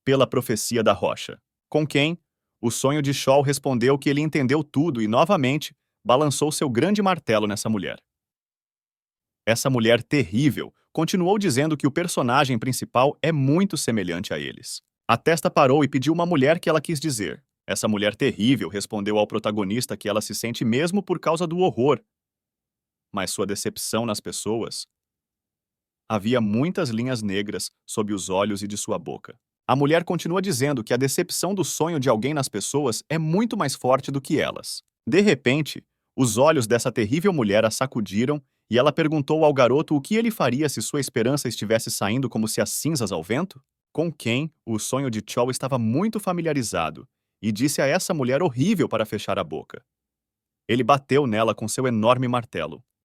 Pela profecia da rocha. Com quem? O sonho de Shoal respondeu que ele entendeu tudo e, novamente, balançou seu grande martelo nessa mulher. Essa mulher terrível continuou dizendo que o personagem principal é muito semelhante a eles. A testa parou e pediu uma mulher que ela quis dizer. Essa mulher terrível respondeu ao protagonista que ela se sente mesmo por causa do horror, mas sua decepção nas pessoas. Havia muitas linhas negras sob os olhos e de sua boca. A mulher continua dizendo que a decepção do sonho de alguém nas pessoas é muito mais forte do que elas. De repente, os olhos dessa terrível mulher a sacudiram e ela perguntou ao garoto o que ele faria se sua esperança estivesse saindo como se as cinzas ao vento? Com quem o sonho de Chol estava muito familiarizado e disse a essa mulher horrível para fechar a boca. Ele bateu nela com seu enorme martelo.